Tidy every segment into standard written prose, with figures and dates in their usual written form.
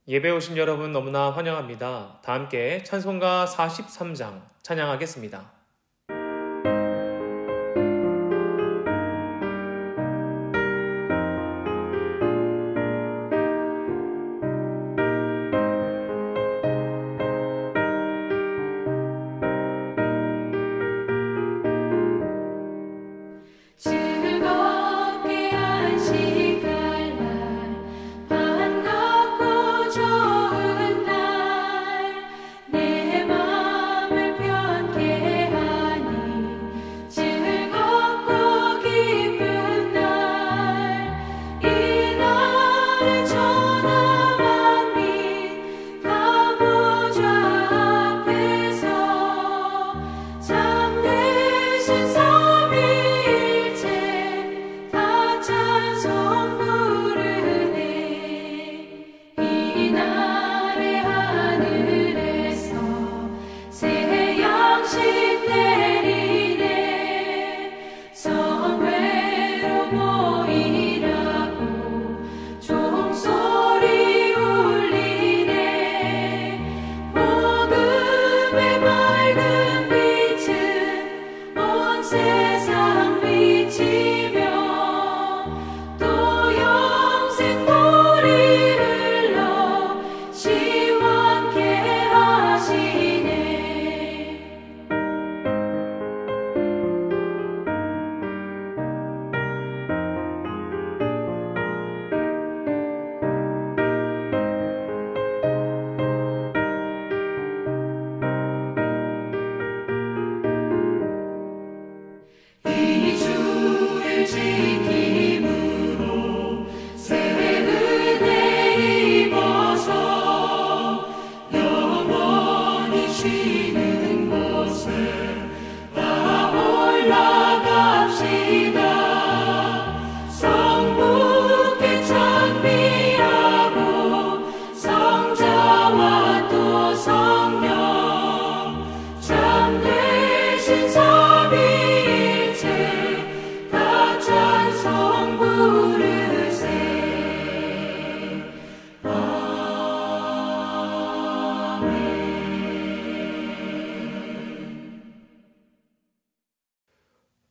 예배 오신 여러분 너무나 환영합니다. 다 함께 찬송가 43장 찬양하겠습니다.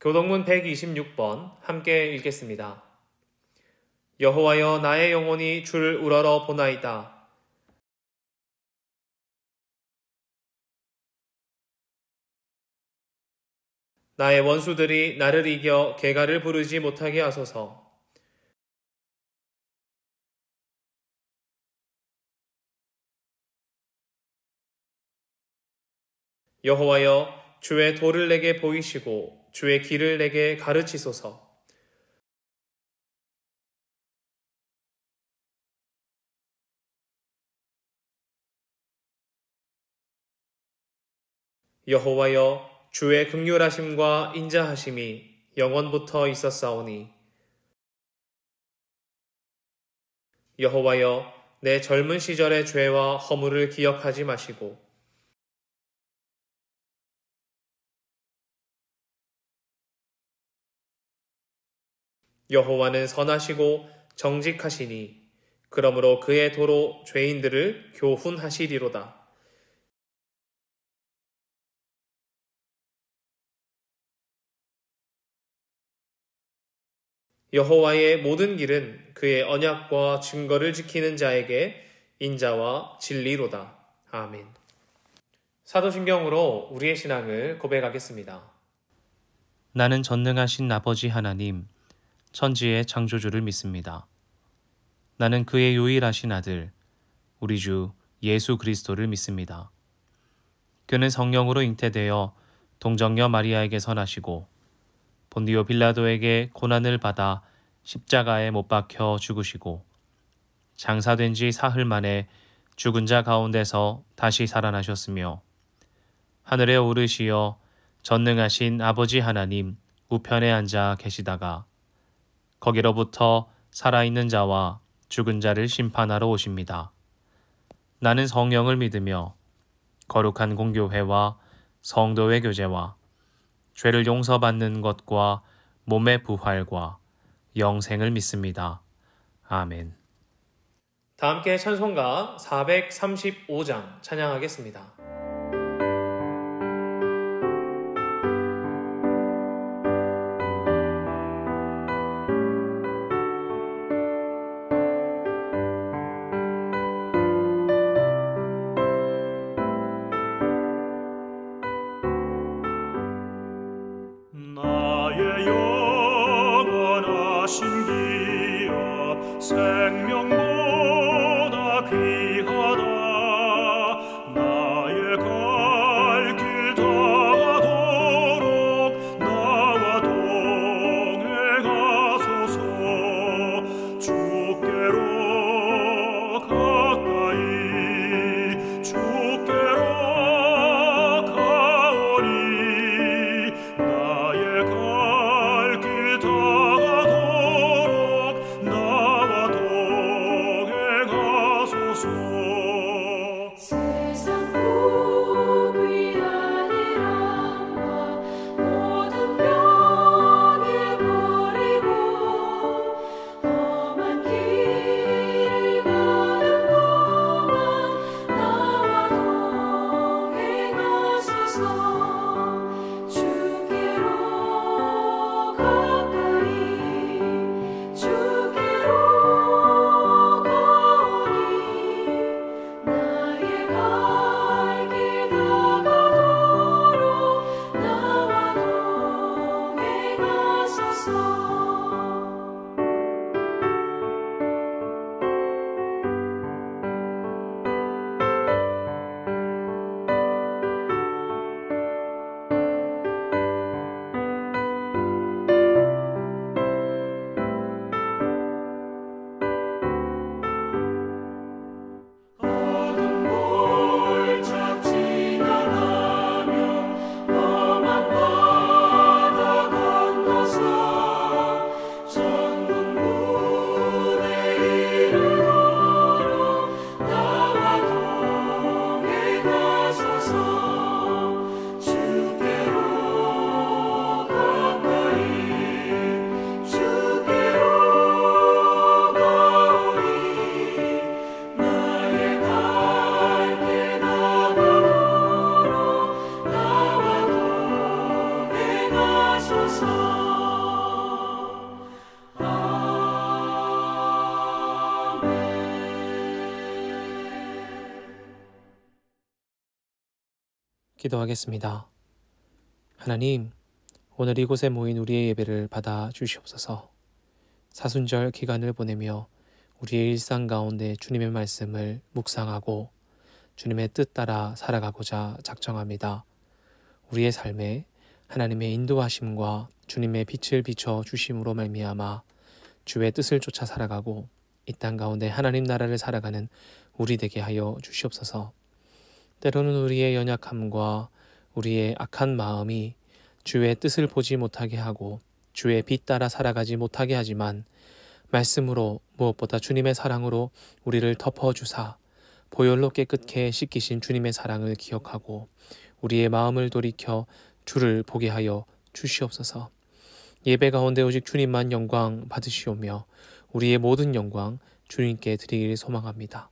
교동문 126번 함께 읽겠습니다. 여호와여 나의 영혼이 주를 우러러 보나이다. 나의 원수들이 나를 이겨 개가를 부르지 못하게 하소서. 여호와여 주의 도를 내게 보이시고 주의 길을 내게 가르치소서. 여호와여 주의 긍휼하심과 인자하심이 영원부터 있었사오니 여호와여 내 젊은 시절의 죄와 허물을 기억하지 마시고 여호와는 선하시고 정직하시니 그러므로 그의 도로 죄인들을 교훈하시리로다. 여호와의 모든 길은 그의 언약과 증거를 지키는 자에게 인자와 진리로다. 아멘. 사도신경으로 우리의 신앙을 고백하겠습니다. 나는 전능하신 아버지 하나님, 천지의 창조주를 믿습니다. 나는 그의 유일하신 아들, 우리 주 예수 그리스도를 믿습니다. 그는 성령으로 잉태되어 동정녀 마리아에게 선하시고 본디오 빌라도에게 고난을 받아 십자가에 못 박혀 죽으시고 장사된 지 사흘 만에 죽은 자 가운데서 다시 살아나셨으며 하늘에 오르시어 전능하신 아버지 하나님 우편에 앉아 계시다가 거기로부터 살아있는 자와 죽은 자를 심판하러 오십니다. 나는 성령을 믿으며 거룩한 공교회와 성도의 교제와 죄를 용서받는 것과 몸의 부활과 영생을 믿습니다. 아멘. 다 함께 찬송가 435장 찬양하겠습니다. 나의 영원하신 기업 생명보다 귀하다. 나의 갈 길 다가도록 나와 동행하소서. 주께로 가까이 주께로 가오니 나의 갈 길 다가도록 나와 동행하소서. 세상 복 위한 일함과 모든 병에 버리고 험한 길을 가는 동안 나와 동행하소서. 주께로 가까이 주께로 가오니 나의 갈 길 다가도록 나와 동행하소서. 어둠 골짝 지나가며 험한 바다 건너서 천국문에 이르도록 나와 동행하소서. 주께로 가까이 주께로 가오니 나의 갈 길 다가도록 나와 동행하소서. 기도하겠습니다. 하나님, 오늘 이곳에 모인 우리의 예배를 받아 주시옵소서. 사순절 기간을 보내며 우리의 일상 가운데 주님의 말씀을 묵상하고 주님의 뜻 따라 살아가고자 작정합니다. 우리의 삶에 하나님의 인도하심과 주님의 빛을 비춰 주심으로 말미암아 주의 뜻을 쫓아 살아가고 이 땅 가운데 하나님 나라를 살아가는 우리 되게 하여 주시옵소서. 때로는 우리의 연약함과 우리의 악한 마음이 주의 뜻을 보지 못하게 하고 주의 빛 따라 살아가지 못하게 하지만 말씀으로 무엇보다 주님의 사랑으로 우리를 덮어주사 보혈로 깨끗게 씻기신 주님의 사랑을 기억하고 우리의 마음을 돌이켜 주를 보게 하여 주시옵소서. 예배 가운데 오직 주님만 영광 받으시오며 우리의 모든 영광 주님께 드리기를 소망합니다.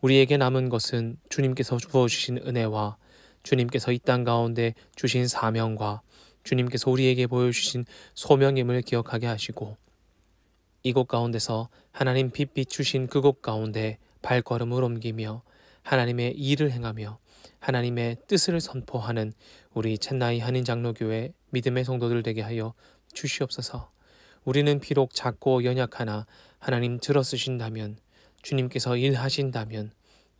우리에게 남은 것은 주님께서 부어주신 은혜와 주님께서 이 땅 가운데 주신 사명과 주님께서 우리에게 보여주신 소명임을 기억하게 하시고 이곳 가운데서 하나님 빛 비추신 그곳 가운데 발걸음을 옮기며 하나님의 일을 행하며 하나님의 뜻을 선포하는 우리 챗나이 한인장로교회 믿음의 성도들 되게 하여 주시옵소서. 우리는 비록 작고 연약하나 하나님 들어쓰신다면 주님께서 일하신다면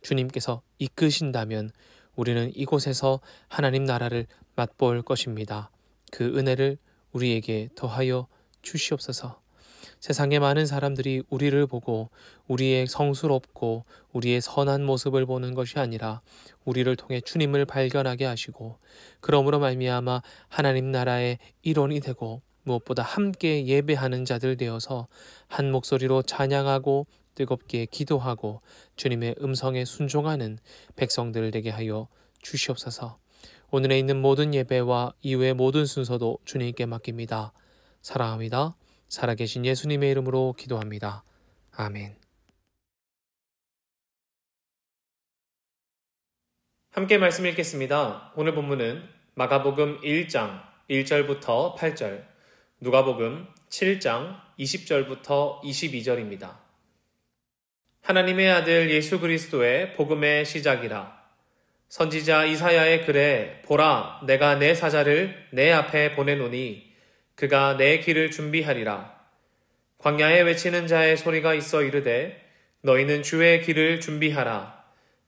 주님께서 이끄신다면 우리는 이곳에서 하나님 나라를 맛볼 것입니다. 그 은혜를 우리에게 더하여 주시옵소서. 세상의 많은 사람들이 우리를 보고 우리의 성스럽고 우리의 선한 모습을 보는 것이 아니라 우리를 통해 주님을 발견하게 하시고 그러므로 말미암아 하나님 나라의 일원이 되고 무엇보다 함께 예배하는 자들 되어서 한 목소리로 찬양하고 뜨겁게 기도하고 주님의 음성에 순종하는 백성들 되게 하여 주시옵소서. 오늘에 있는 모든 예배와 이후의 모든 순서도 주님께 맡깁니다. 사랑합니다. 살아계신 예수님의 이름으로 기도합니다. 아멘. 함께 말씀 읽겠습니다. 오늘 본문은 마가복음 1장 1절부터 8절, 누가복음 7장 20절부터 22절입니다. 하나님의 아들 예수 그리스도의 복음의 시작이라. 선지자 이사야의 글에 보라, 내가 내 사자를 내 앞에 보내노니 그가 내 길을 준비하리라. 광야에 외치는 자의 소리가 있어 이르되 너희는 주의 길을 준비하라.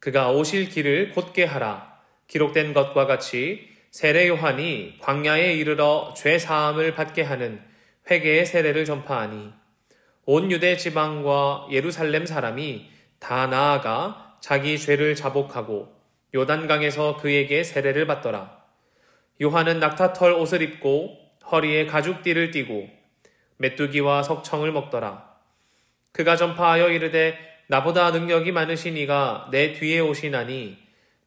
그가 오실 길을 곧게 하라. 기록된 것과 같이 세례 요한이 광야에 이르러 죄 사함을 받게 하는 회개의 세례를 전파하니 온 유대 지방과 예루살렘 사람이 다 나아가 자기 죄를 자복하고 요단강에서 그에게 세례를 받더라. 요한은 낙타털 옷을 입고 허리에 가죽띠를 띠고 메뚜기와 석청을 먹더라. 그가 전파하여 이르되 나보다 능력이 많으신 이가 내 뒤에 오시나니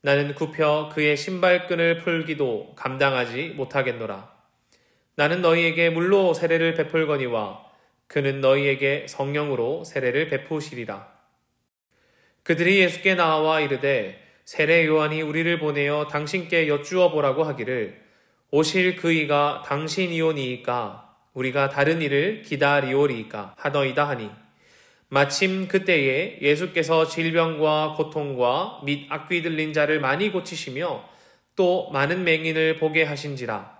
나는 굽혀 그의 신발끈을 풀기도 감당하지 못하겠노라. 나는 너희에게 물로 세례를 베풀거니와 그는 너희에게 성령으로 세례를 베푸시리라. 그들이 예수께 나와 이르되 세례 요한이 우리를 보내어 당신께 여쭈어 보라고 하기를 오실 그 이가 당신이오니이까 우리가 다른 이를 기다리오리이까 하더이다 하니 마침 그때에 예수께서 질병과 고통과 및 악귀 들린 자를 많이 고치시며 또 많은 맹인을 보게 하신지라.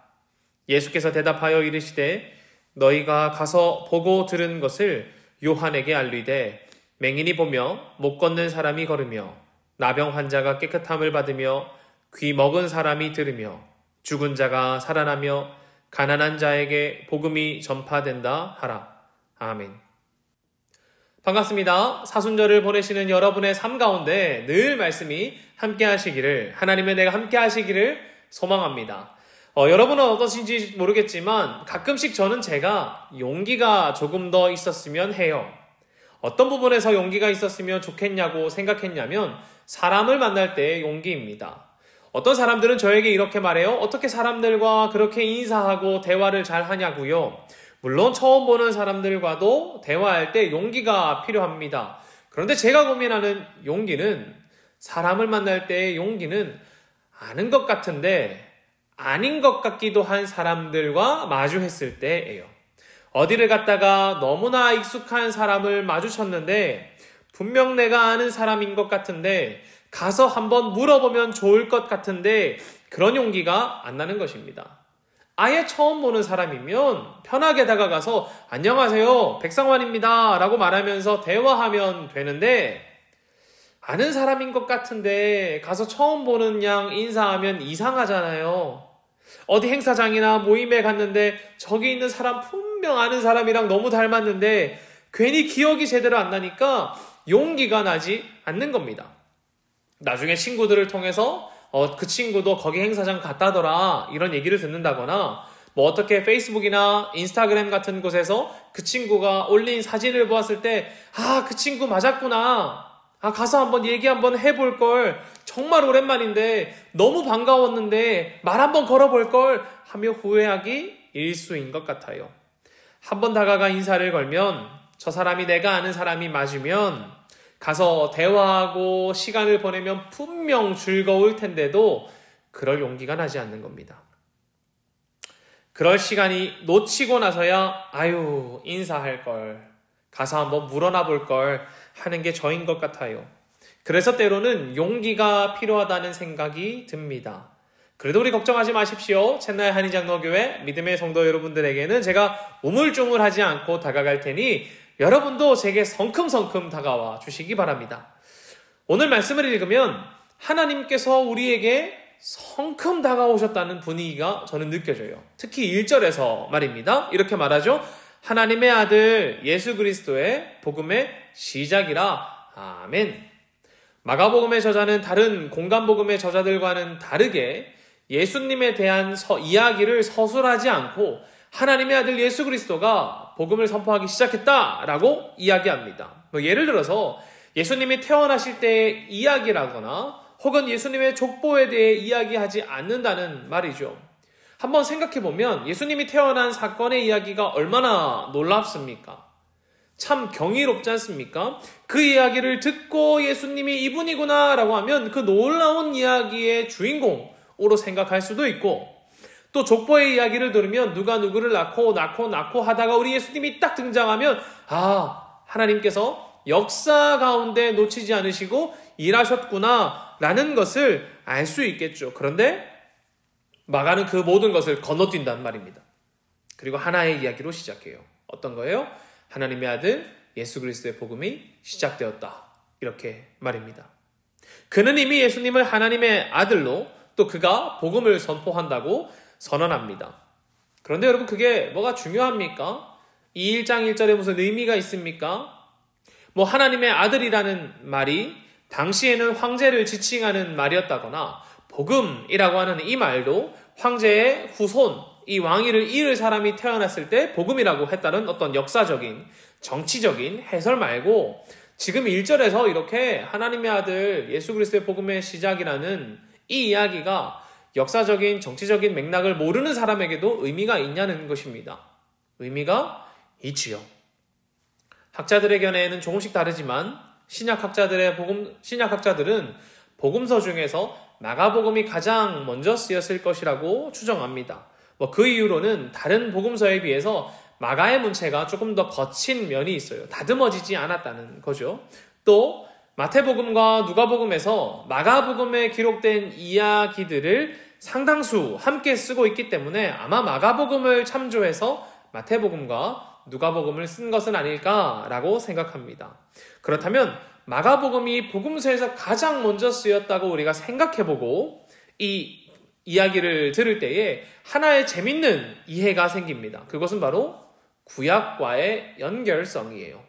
예수께서 대답하여 이르시되 너희가 가서 보고 들은 것을 요한에게 알리되 맹인이 보며 못 걷는 사람이 걸으며 나병 환자가 깨끗함을 받으며 귀 먹은 사람이 들으며 죽은 자가 살아나며 가난한 자에게 복음이 전파된다 하라. 아멘. 반갑습니다. 사순절을 보내시는 여러분의 삶 가운데 늘 말씀이 함께 하시기를, 하나님의 은혜가 함께 하시기를 소망합니다. 여러분은 어떠신지 모르겠지만 가끔씩 저는 제가 용기가 조금 더 있었으면 해요. 어떤 부분에서 용기가 있었으면 좋겠냐고 생각했냐면 사람을 만날 때의 용기입니다. 어떤 사람들은 저에게 이렇게 말해요. 어떻게 사람들과 그렇게 인사하고 대화를 잘 하냐고요. 물론 처음 보는 사람들과도 대화할 때 용기가 필요합니다. 그런데 제가 고민하는 용기는, 사람을 만날 때의 용기는 아는 것 같은데 아닌 것 같기도 한 사람들과 마주했을 때예요. 어디를 갔다가 너무나 익숙한 사람을 마주쳤는데 분명 내가 아는 사람인 것 같은데 가서 한번 물어보면 좋을 것 같은데 그런 용기가 안 나는 것입니다. 아예 처음 보는 사람이면 편하게 다가가서 안녕하세요, 백상환입니다 라고 말하면서 대화하면 되는데 아는 사람인 것 같은데 가서 처음 보는 양 인사하면 이상하잖아요. 어디 행사장이나 모임에 갔는데 저기 있는 사람 분명 아는 사람이랑 너무 닮았는데 괜히 기억이 제대로 안 나니까 용기가 나지 않는 겁니다. 나중에 친구들을 통해서 그 친구도 거기 행사장 갔다더라 이런 얘기를 듣는다거나 뭐 어떻게 페이스북이나 인스타그램 같은 곳에서 그 친구가 올린 사진을 보았을 때 그 친구 맞았구나, 가서 한번 얘기 한번 해볼 걸, 정말 오랜만인데 너무 반가웠는데 말 한번 걸어볼 걸 하며 후회하기 일수인 것 같아요. 한번 다가가 인사를 걸면 저 사람이 내가 아는 사람이 맞으면 가서 대화하고 시간을 보내면 분명 즐거울 텐데도 그럴 용기가 나지 않는 겁니다. 그럴 시간이 놓치고 나서야 인사할 걸, 가서 한번 물어나 볼 걸 하는 게 저인 것 같아요. 그래서 때로는 용기가 필요하다는 생각이 듭니다. 그래도 우리 걱정하지 마십시오. 챗나의 한인장로교회 믿음의 성도 여러분들에게는 제가 우물쭈물하지 않고 다가갈 테니 여러분도 제게 성큼성큼 다가와 주시기 바랍니다. 오늘 말씀을 읽으면 하나님께서 우리에게 성큼 다가오셨다는 분위기가 저는 느껴져요. 특히 1절에서 말입니다. 이렇게 말하죠. 하나님의 아들 예수 그리스도의 복음의 시작이라. 아멘. 마가복음의 저자는 다른 공간복음의 저자들과는 다르게 예수님에 대한 이야기를 서술하지 않고 하나님의 아들 예수 그리스도가 복음을 선포하기 시작했다라고 이야기합니다. 예를 들어서 예수님이 태어나실 때의 이야기라거나 혹은 예수님의 족보에 대해 이야기하지 않는다는 말이죠. 한번 생각해보면 예수님이 태어난 사건의 이야기가 얼마나 놀랍습니까? 참 경이롭지 않습니까? 그 이야기를 듣고 예수님이 이분이구나 라고 하면 그 놀라운 이야기의 주인공으로 생각할 수도 있고, 또 족보의 이야기를 들으면 누가 누구를 낳고 하다가 우리 예수님이 딱 등장하면 하나님께서 역사 가운데 놓치지 않으시고 일하셨구나 라는 것을 알 수 있겠죠. 그런데 마가는 그 모든 것을 건너뛴단 말입니다. 그리고 하나의 이야기로 시작해요. 어떤 거예요? 하나님의 아들 예수 그리스도의 복음이 시작되었다. 이렇게 말입니다. 그는 이미 예수님을 하나님의 아들로, 또 그가 복음을 선포한다고 선언합니다. 그런데 여러분, 그게 뭐가 중요합니까? 이 1장 1절에 무슨 의미가 있습니까? 하나님의 아들이라는 말이 당시에는 황제를 지칭하는 말이었다거나, 복음이라고 하는 이 말도 황제의 후손, 이 왕위를 이을 사람이 태어났을 때 복음이라고 했다는 어떤 역사적인, 정치적인 해설 말고, 지금 1절에서 이렇게 하나님의 아들 예수 그리스도의 복음의 시작이라는 이 이야기가 역사적인, 정치적인 맥락을 모르는 사람에게도 의미가 있냐는 것입니다. 의미가 있지요. 학자들의 견해에는 조금씩 다르지만 신약학자들은 복음서 중에서 마가복음이 가장 먼저 쓰였을 것이라고 추정합니다. 그 이유로는 다른 복음서에 비해서 마가의 문체가 조금 더 거친 면이 있어요. 다듬어지지 않았다는 거죠. 또 마태복음과 누가복음에서 마가복음에 기록된 이야기들을 상당수 함께 쓰고 있기 때문에 아마 마가복음을 참조해서 마태복음과 누가복음을 쓴 것은 아닐까라고 생각합니다. 그렇다면 마가복음이 복음서에서 가장 먼저 쓰였다고 우리가 생각해보고 이 이야기를 들을 때에 하나의 재밌는 이해가 생깁니다. 그것은 바로 구약과의 연결성이에요.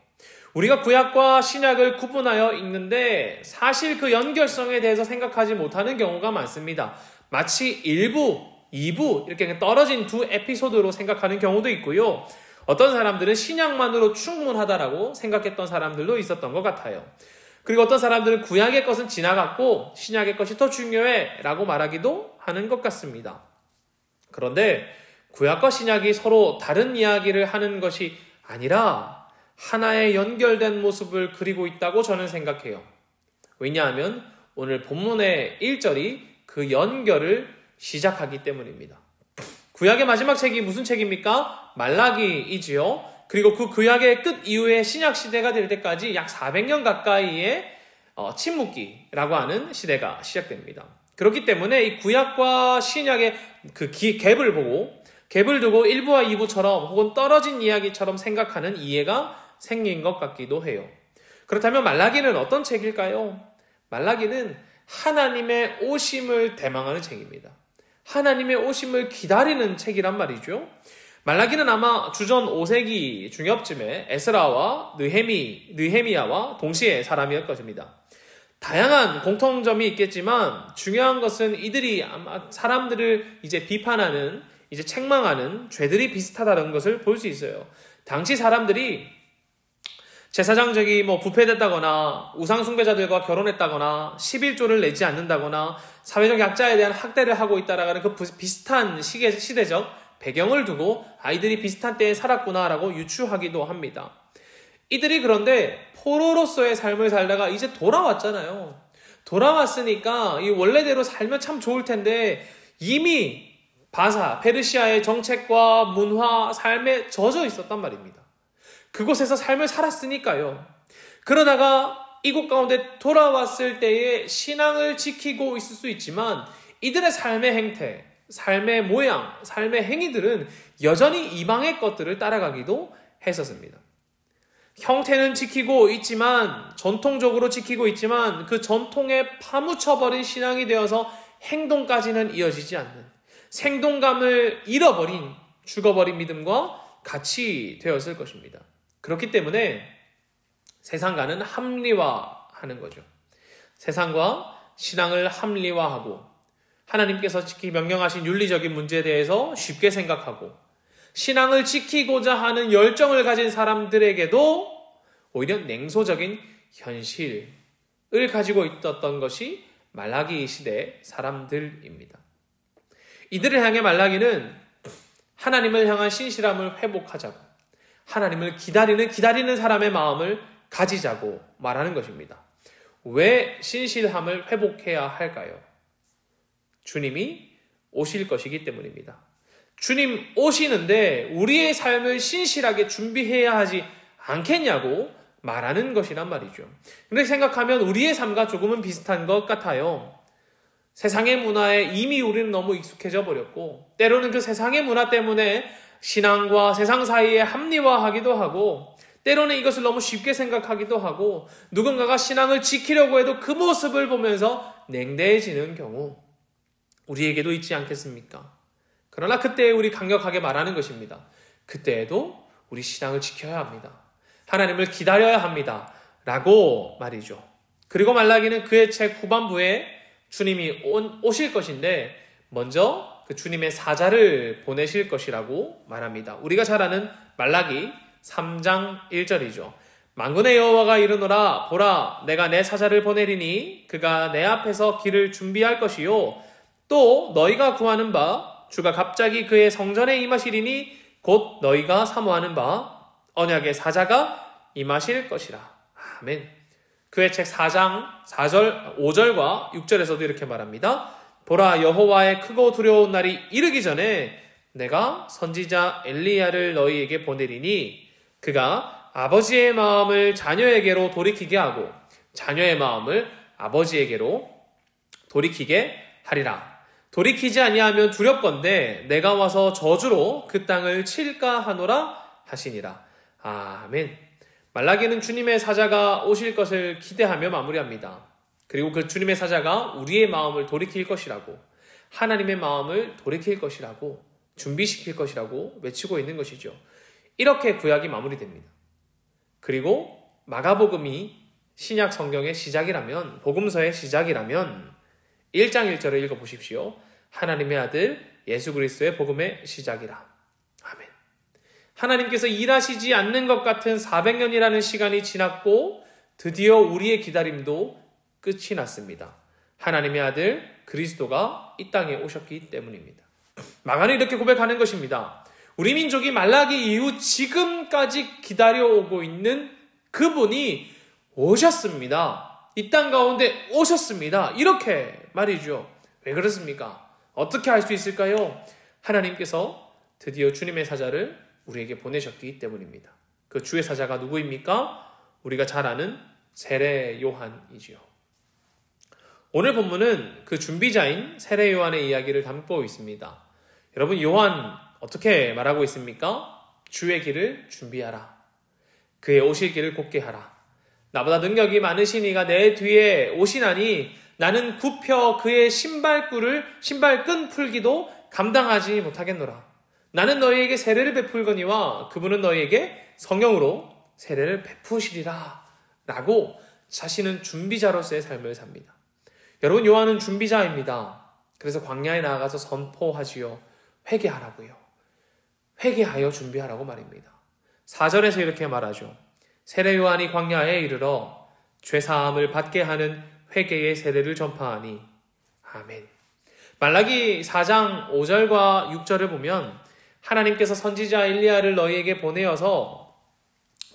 우리가 구약과 신약을 구분하여 읽는데 사실 그 연결성에 대해서 생각하지 못하는 경우가 많습니다. 마치 1부, 2부 이렇게 떨어진 두 에피소드로 생각하는 경우도 있고요. 어떤 사람들은 신약만으로 충분하다라고 생각했던 사람들도 있었던 것 같아요. 그리고 어떤 사람들은 구약의 것은 지나갔고 신약의 것이 더 중요해 라고 말하기도 하는 것 같습니다. 그런데 구약과 신약이 서로 다른 이야기를 하는 것이 아니라 하나의 연결된 모습을 그리고 있다고 저는 생각해요. 왜냐하면 오늘 본문의 1절이 그 연결을 시작하기 때문입니다. 구약의 마지막 책이 무슨 책입니까? 말라기이지요. 그리고 그 구약의 끝 이후에 신약 시대가 될 때까지 약 400년 가까이의 침묵기라고 하는 시대가 시작됩니다. 그렇기 때문에 이 구약과 신약의 그 갭을 두고 1부와 2부처럼 혹은 떨어진 이야기처럼 생각하는 이해가 생긴 것 같기도 해요. 그렇다면 말라기는 어떤 책일까요? 말라기는 하나님의 오심을 대망하는 책입니다. 하나님의 오심을 기다리는 책이란 말이죠. 말라기는 아마 주전 5세기 중엽쯤에 에스라와 느헤미야와 동시에 사람이었을 것입니다. 다양한 공통점이 있겠지만 중요한 것은 이들이 아마 사람들을 이제 비판하는, 이제 책망하는 죄들이 비슷하다는 것을 볼 수 있어요. 당시 사람들이 제사장직이 부패됐다거나 우상숭배자들과 결혼했다거나 11조를 내지 않는다거나 사회적 약자에 대한 학대를 하고 있다라는 그 비슷한 시대적 배경을 두고 아이들이 비슷한 때에 살았구나라고 유추하기도 합니다. 이들이 그런데 포로로서의 삶을 살다가 이제 돌아왔잖아요. 돌아왔으니까 이 원래대로 살면 참 좋을 텐데 이미 페르시아의 정책과 문화, 삶에 젖어 있었단 말입니다. 그곳에서 삶을 살았으니까요. 그러다가 이곳 가운데 돌아왔을 때에 신앙을 지키고 있을 수 있지만 이들의 삶의 행태, 삶의 모양, 삶의 행위들은 여전히 이방의 것들을 따라가기도 했었습니다. 형태는 지키고 있지만, 전통적으로 지키고 있지만 그 전통에 파묻혀버린 신앙이 되어서 행동까지는 이어지지 않는, 생동감을 잃어버린, 죽어버린 믿음과 같이 되었을 것입니다. 그렇기 때문에 세상과는 합리화하는 거죠. 세상과 신앙을 합리화하고 하나님께서 지키 명령하신 윤리적인 문제에 대해서 쉽게 생각하고 신앙을 지키고자 하는 열정을 가진 사람들에게도 오히려 냉소적인 현실을 가지고 있었던 것이 말라기 시대의 사람들입니다. 이들을 향해 말라기는 하나님을 향한 신실함을 회복하자고, 하나님을 기다리는 사람의 마음을 가지자고 말하는 것입니다. 왜 신실함을 회복해야 할까요? 주님이 오실 것이기 때문입니다. 주님 오시는데 우리의 삶을 신실하게 준비해야 하지 않겠냐고 말하는 것이란 말이죠. 그런데 생각하면 우리의 삶과 조금은 비슷한 것 같아요. 세상의 문화에 이미 우리는 너무 익숙해져 버렸고, 때로는 그 세상의 문화 때문에 신앙과 세상 사이에 합리화하기도 하고, 때로는 이것을 너무 쉽게 생각하기도 하고, 누군가가 신앙을 지키려고 해도 그 모습을 보면서 냉대해지는 경우 우리에게도 있지 않겠습니까? 그러나 그때 우리 강력하게 말하는 것입니다. 그때에도 우리 신앙을 지켜야 합니다. 하나님을 기다려야 합니다. 라고 말이죠. 그리고 말라기는 그의 책 후반부에 주님이 오실 것인데 먼저 그 주님의 사자를 보내실 것이라고 말합니다. 우리가 잘 아는 말라기 3장 1절이죠. 만군의 여호와가 이르노라 보라 내가 내 사자를 보내리니 그가 내 앞에서 길을 준비할 것이요 또 너희가 구하는 바 주가 갑자기 그의 성전에 임하시리니 곧 너희가 사모하는 바 언약의 사자가 임하실 것이라. 아멘. 그의 책 4장 4절 5절과 6절에서도 이렇게 말합니다. 보라 여호와의 크고 두려운 날이 이르기 전에 내가 선지자 엘리야를 너희에게 보내리니 그가 아버지의 마음을 자녀에게로 돌이키게 하고 자녀의 마음을 아버지에게로 돌이키게 하리라. 돌이키지 아니하면 두렵건대 내가 와서 저주로 그 땅을 칠까 하노라 하시니라. 아멘. 말라기는 주님의 사자가 오실 것을 기대하며 마무리합니다. 그리고 그 주님의 사자가 우리의 마음을 돌이킬 것이라고, 하나님의 마음을 돌이킬 것이라고, 준비시킬 것이라고 외치고 있는 것이죠. 이렇게 구약이 마무리됩니다. 그리고 마가복음이 신약 성경의 시작이라면, 복음서의 시작이라면 1장 1절을 읽어보십시오. 하나님의 아들 예수 그리스도의 복음의 시작이라. 아멘. 하나님께서 일하시지 않는 것 같은 400년이라는 시간이 지났고 드디어 우리의 기다림도 끝이 났습니다. 하나님의 아들 그리스도가 이 땅에 오셨기 때문입니다. 마가는 이렇게 고백하는 것입니다. 우리 민족이 말라기 이후 지금까지 기다려오고 있는 그분이 오셨습니다. 이 땅 가운데 오셨습니다. 이렇게 말이죠. 왜 그렇습니까? 어떻게 알 수 있을까요? 하나님께서 드디어 주님의 사자를 우리에게 보내셨기 때문입니다. 그 주의 사자가 누구입니까? 우리가 잘 아는 세례 요한이지요. 오늘 본문은 그 준비자인 세례 요한의 이야기를 담고 있습니다. 여러분, 요한 어떻게 말하고 있습니까? 주의 길을 준비하라. 그의 오실 길을 곧게 하라. 나보다 능력이 많으신 이가 내 뒤에 오시나니 나는 굽혀 그의 신발끈 풀기도 감당하지 못하겠노라. 나는 너희에게 세례를 베풀거니와 그분은 너희에게 성령으로 세례를 베푸시리라. 라고 자신은 준비자로서의 삶을 삽니다. 여러분, 요한은 준비자입니다. 그래서 광야에 나아가서 선포하지요. 회개하라고요. 회개하여 준비하라고 말입니다. 4절에서 이렇게 말하죠. 세례 요한이 광야에 이르러 죄사함을 받게 하는 회개의 세례를 전파하니. 아멘. 말라기 4장 5절과 6절을 보면 하나님께서 선지자 엘리야를 너희에게 보내어서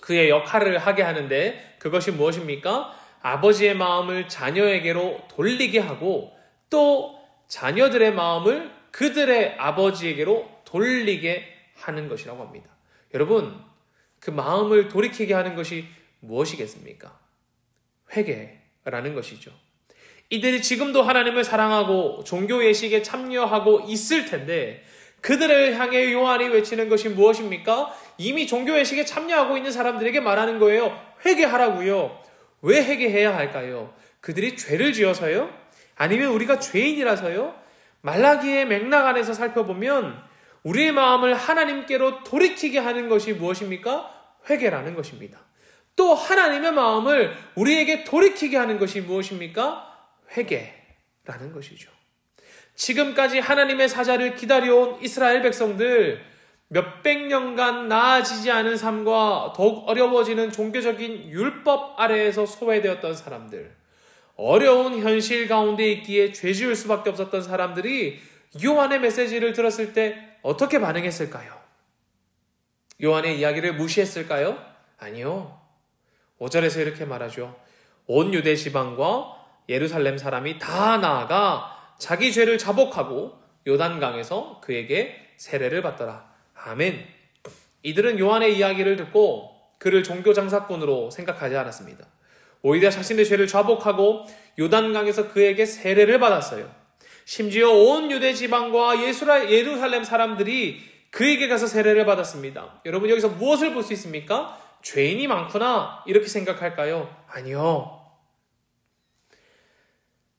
그의 역할을 하게 하는데 그것이 무엇입니까? 아버지의 마음을 자녀에게로 돌리게 하고 또 자녀들의 마음을 그들의 아버지에게로 돌리게 하는 것이라고 합니다. 여러분, 그 마음을 돌이키게 하는 것이 무엇이겠습니까? 회개라는 것이죠. 이들이 지금도 하나님을 사랑하고 종교 예식에 참여하고 있을 텐데 그들을 향해 요한이 외치는 것이 무엇입니까? 이미 종교 예식에 참여하고 있는 사람들에게 말하는 거예요. 회개하라고요. 왜 회개해야 할까요? 그들이 죄를 지어서요? 아니면 우리가 죄인이라서요? 말라기의 맥락 안에서 살펴보면 우리의 마음을 하나님께로 돌이키게 하는 것이 무엇입니까? 회개라는 것입니다. 또 하나님의 마음을 우리에게 돌이키게 하는 것이 무엇입니까? 회개라는 것이죠. 지금까지 하나님의 사자를 기다려온 이스라엘 백성들, 몇백 년간 나아지지 않은 삶과 더욱 어려워지는 종교적인 율법 아래에서 소외되었던 사람들, 어려운 현실 가운데 있기에 죄 지을 수밖에 없었던 사람들이 요한의 메시지를 들었을 때 어떻게 반응했을까요? 요한의 이야기를 무시했을까요? 아니요. 5절에서 이렇게 말하죠. 온 유대 지방과 예루살렘 사람이 다 나아가 자기 죄를 자복하고 요단강에서 그에게 세례를 받더라. 아멘. 이들은 요한의 이야기를 듣고 그를 종교 장사꾼으로 생각하지 않았습니다. 오히려 자신의 죄를 자복하고 요단강에서 그에게 세례를 받았어요. 심지어 온 유대 지방과 예루살렘 사람들이 그에게 가서 세례를 받았습니다. 여러분 여기서 무엇을 볼 수 있습니까? 죄인이 많구나 이렇게 생각할까요? 아니요.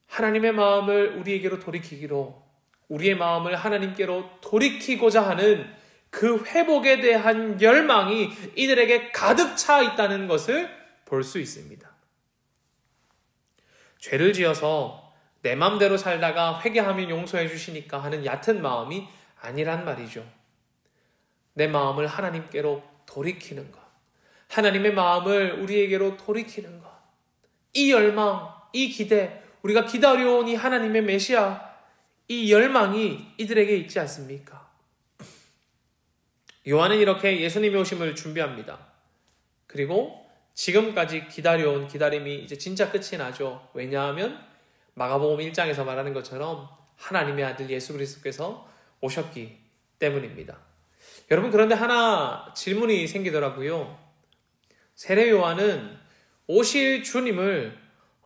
하나님의 마음을 우리에게로 돌이키기로, 우리의 마음을 하나님께로 돌이키고자 하는 그 회복에 대한 열망이 이들에게 가득 차 있다는 것을 볼 수 있습니다. 죄를 지어서 내 마음대로 살다가 회개하면 용서해 주시니까 하는 얕은 마음이 아니란 말이죠. 내 마음을 하나님께로 돌이키는 것, 하나님의 마음을 우리에게로 돌이키는 것, 이 열망, 이 기대, 우리가 기다려온 이 하나님의 메시아, 이 열망이 이들에게 있지 않습니까? 요한은 이렇게 예수님의 오심을 준비합니다. 그리고 지금까지 기다려온 기다림이 이제 진짜 끝이 나죠. 왜냐하면 마가복음 1장에서 말하는 것처럼 하나님의 아들 예수 그리스도께서 오셨기 때문입니다. 여러분, 그런데 하나 질문이 생기더라고요. 세례 요한은 오실 주님을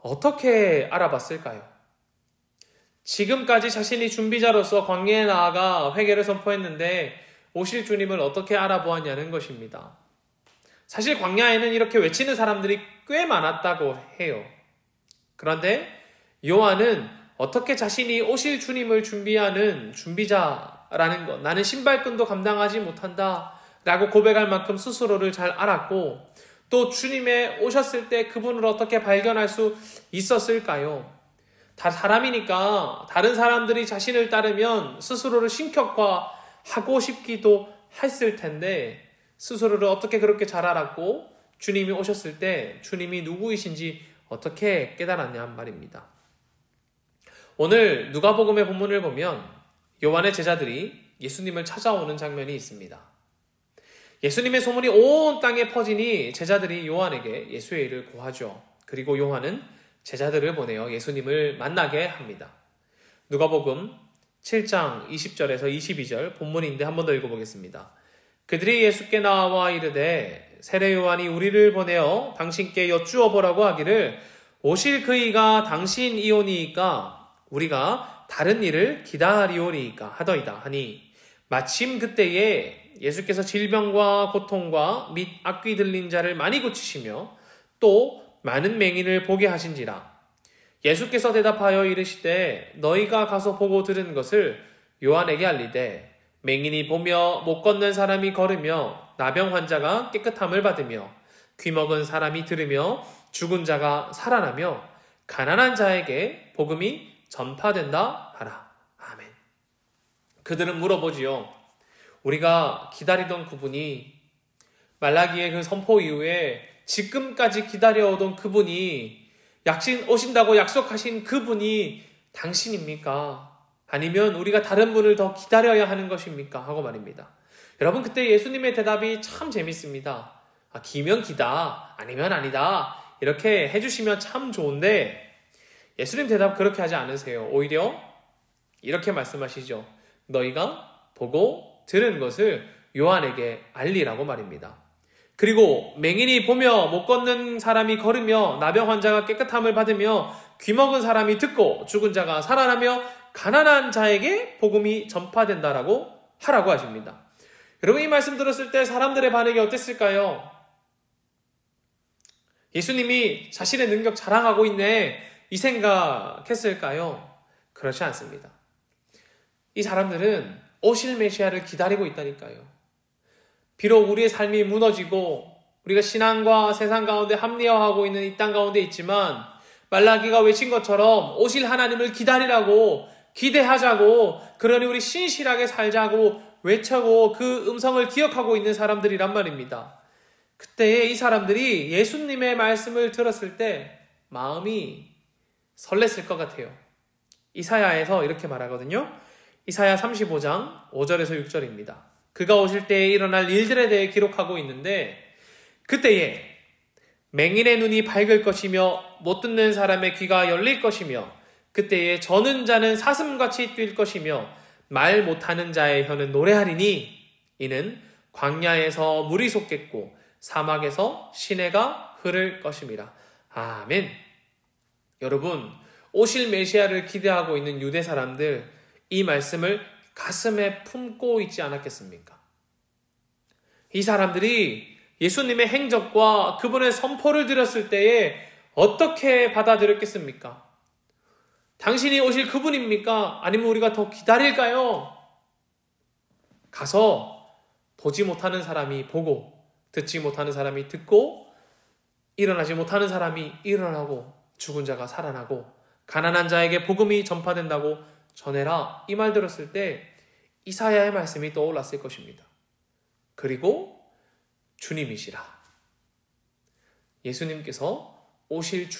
어떻게 알아봤을까요? 지금까지 자신이 준비자로서 광야에 나아가 회개를 선포했는데 오실 주님을 어떻게 알아보았냐는 것입니다. 사실 광야에는 이렇게 외치는 사람들이 꽤 많았다고 해요. 그런데 요한은 어떻게 자신이 오실 주님을 준비하는 준비자라는 것, 나는 신발끈도 감당하지 못한다 라고 고백할 만큼 스스로를 잘 알았고, 또 주님의 오셨을 때 그분을 어떻게 발견할 수 있었을까요? 다 사람이니까 다른 사람들이 자신을 따르면 스스로를 신격화하고 싶기도 했을 텐데 스스로를 어떻게 그렇게 잘 알았고 주님이 오셨을 때 주님이 누구이신지 어떻게 깨달았냐 말입니다. 오늘 누가복음의 본문을 보면 요한의 제자들이 예수님을 찾아오는 장면이 있습니다. 예수님의 소문이 온 땅에 퍼지니 제자들이 요한에게 예수의 일을 고하죠. 그리고 요한은 제자들을 보내어 예수님을 만나게 합니다. 누가복음 7장 20절에서 22절 본문인데 한 번 더 읽어보겠습니다. 그들이 예수께 나와 이르되 세례 요한이 우리를 보내어 당신께 여쭈어 보라고 하기를 오실 그이가 당신이오니이까 우리가 다른 일을 기다리오리이까 하더이다 하니 마침 그때에 예수께서 질병과 고통과 및 악귀 들린 자를 많이 고치시며 또 많은 맹인을 보게 하신지라. 예수께서 대답하여 이르시되 너희가 가서 보고 들은 것을 요한에게 알리되 맹인이 보며 못 걷는 사람이 걸으며 나병 환자가 깨끗함을 받으며 귀먹은 사람이 들으며 죽은 자가 살아나며 가난한 자에게 복음이 전파된다 하라. 아멘. 그들은 물어보지요. 우리가 기다리던 그분이, 말라기의 그 선포 이후에 지금까지 기다려오던 그분이, 오신다고 약속하신 그분이 당신입니까? 아니면 우리가 다른 분을 더 기다려야 하는 것입니까? 하고 말입니다. 여러분, 그때 예수님의 대답이 참 재밌습니다. 기면 기다, 아니면 아니다, 이렇게 해주시면 참 좋은데 예수님 대답 그렇게 하지 않으세요. 오히려 이렇게 말씀하시죠. 너희가 보고 들은 것을 요한에게 알리라고 말입니다. 그리고 맹인이 보며 못 걷는 사람이 걸으며 나병 환자가 깨끗함을 받으며 귀먹은 사람이 듣고 죽은 자가 살아나며 가난한 자에게 복음이 전파된다라고 하라고 하십니다. 여러분, 이 말씀 들었을 때 사람들의 반응이 어땠을까요? 예수님이 자신의 능력 자랑하고 있네, 이 생각했을까요? 그렇지 않습니다. 이 사람들은 오실 메시아를 기다리고 있다니까요. 비록 우리의 삶이 무너지고 우리가 신앙과 세상 가운데 합리화하고 있는 이 땅 가운데 있지만 말라기가 외친 것처럼 오실 하나님을 기다리라고, 기대하자고, 그러니 우리 신실하게 살자고 외쳐고 그 음성을 기억하고 있는 사람들이란 말입니다. 그때 이 사람들이 예수님의 말씀을 들었을 때 마음이 설렜을 것 같아요. 이사야에서 이렇게 말하거든요. 이사야 35장 5절에서 6절입니다. 그가 오실 때에 일어날 일들에 대해 기록하고 있는데 그때에 맹인의 눈이 밝을 것이며 못 듣는 사람의 귀가 열릴 것이며 그때에 저는 자는 사슴같이 뛸 것이며 말 못하는 자의 혀는 노래하리니 이는 광야에서 물이 솟겠고 사막에서 시내가 흐를 것임이라. 아멘. 여러분, 오실 메시아를 기대하고 있는 유대 사람들, 이 말씀을 가슴에 품고 있지 않았겠습니까? 이 사람들이 예수님의 행적과 그분의 선포를 들었을 때에 어떻게 받아들였겠습니까? 당신이 오실 그분입니까? 아니면 우리가 더 기다릴까요? 가서 보지 못하는 사람이 보고, 듣지 못하는 사람이 듣고, 일어나지 못하는 사람이 일어나고, 죽은 자가 살아나고, 가난한 자에게 복음이 전파된다고 전해라. 이 말 들었을 때 이사야의 말씀이 떠올랐을 것입니다. 그리고 주님이시라. 예수님께서 오실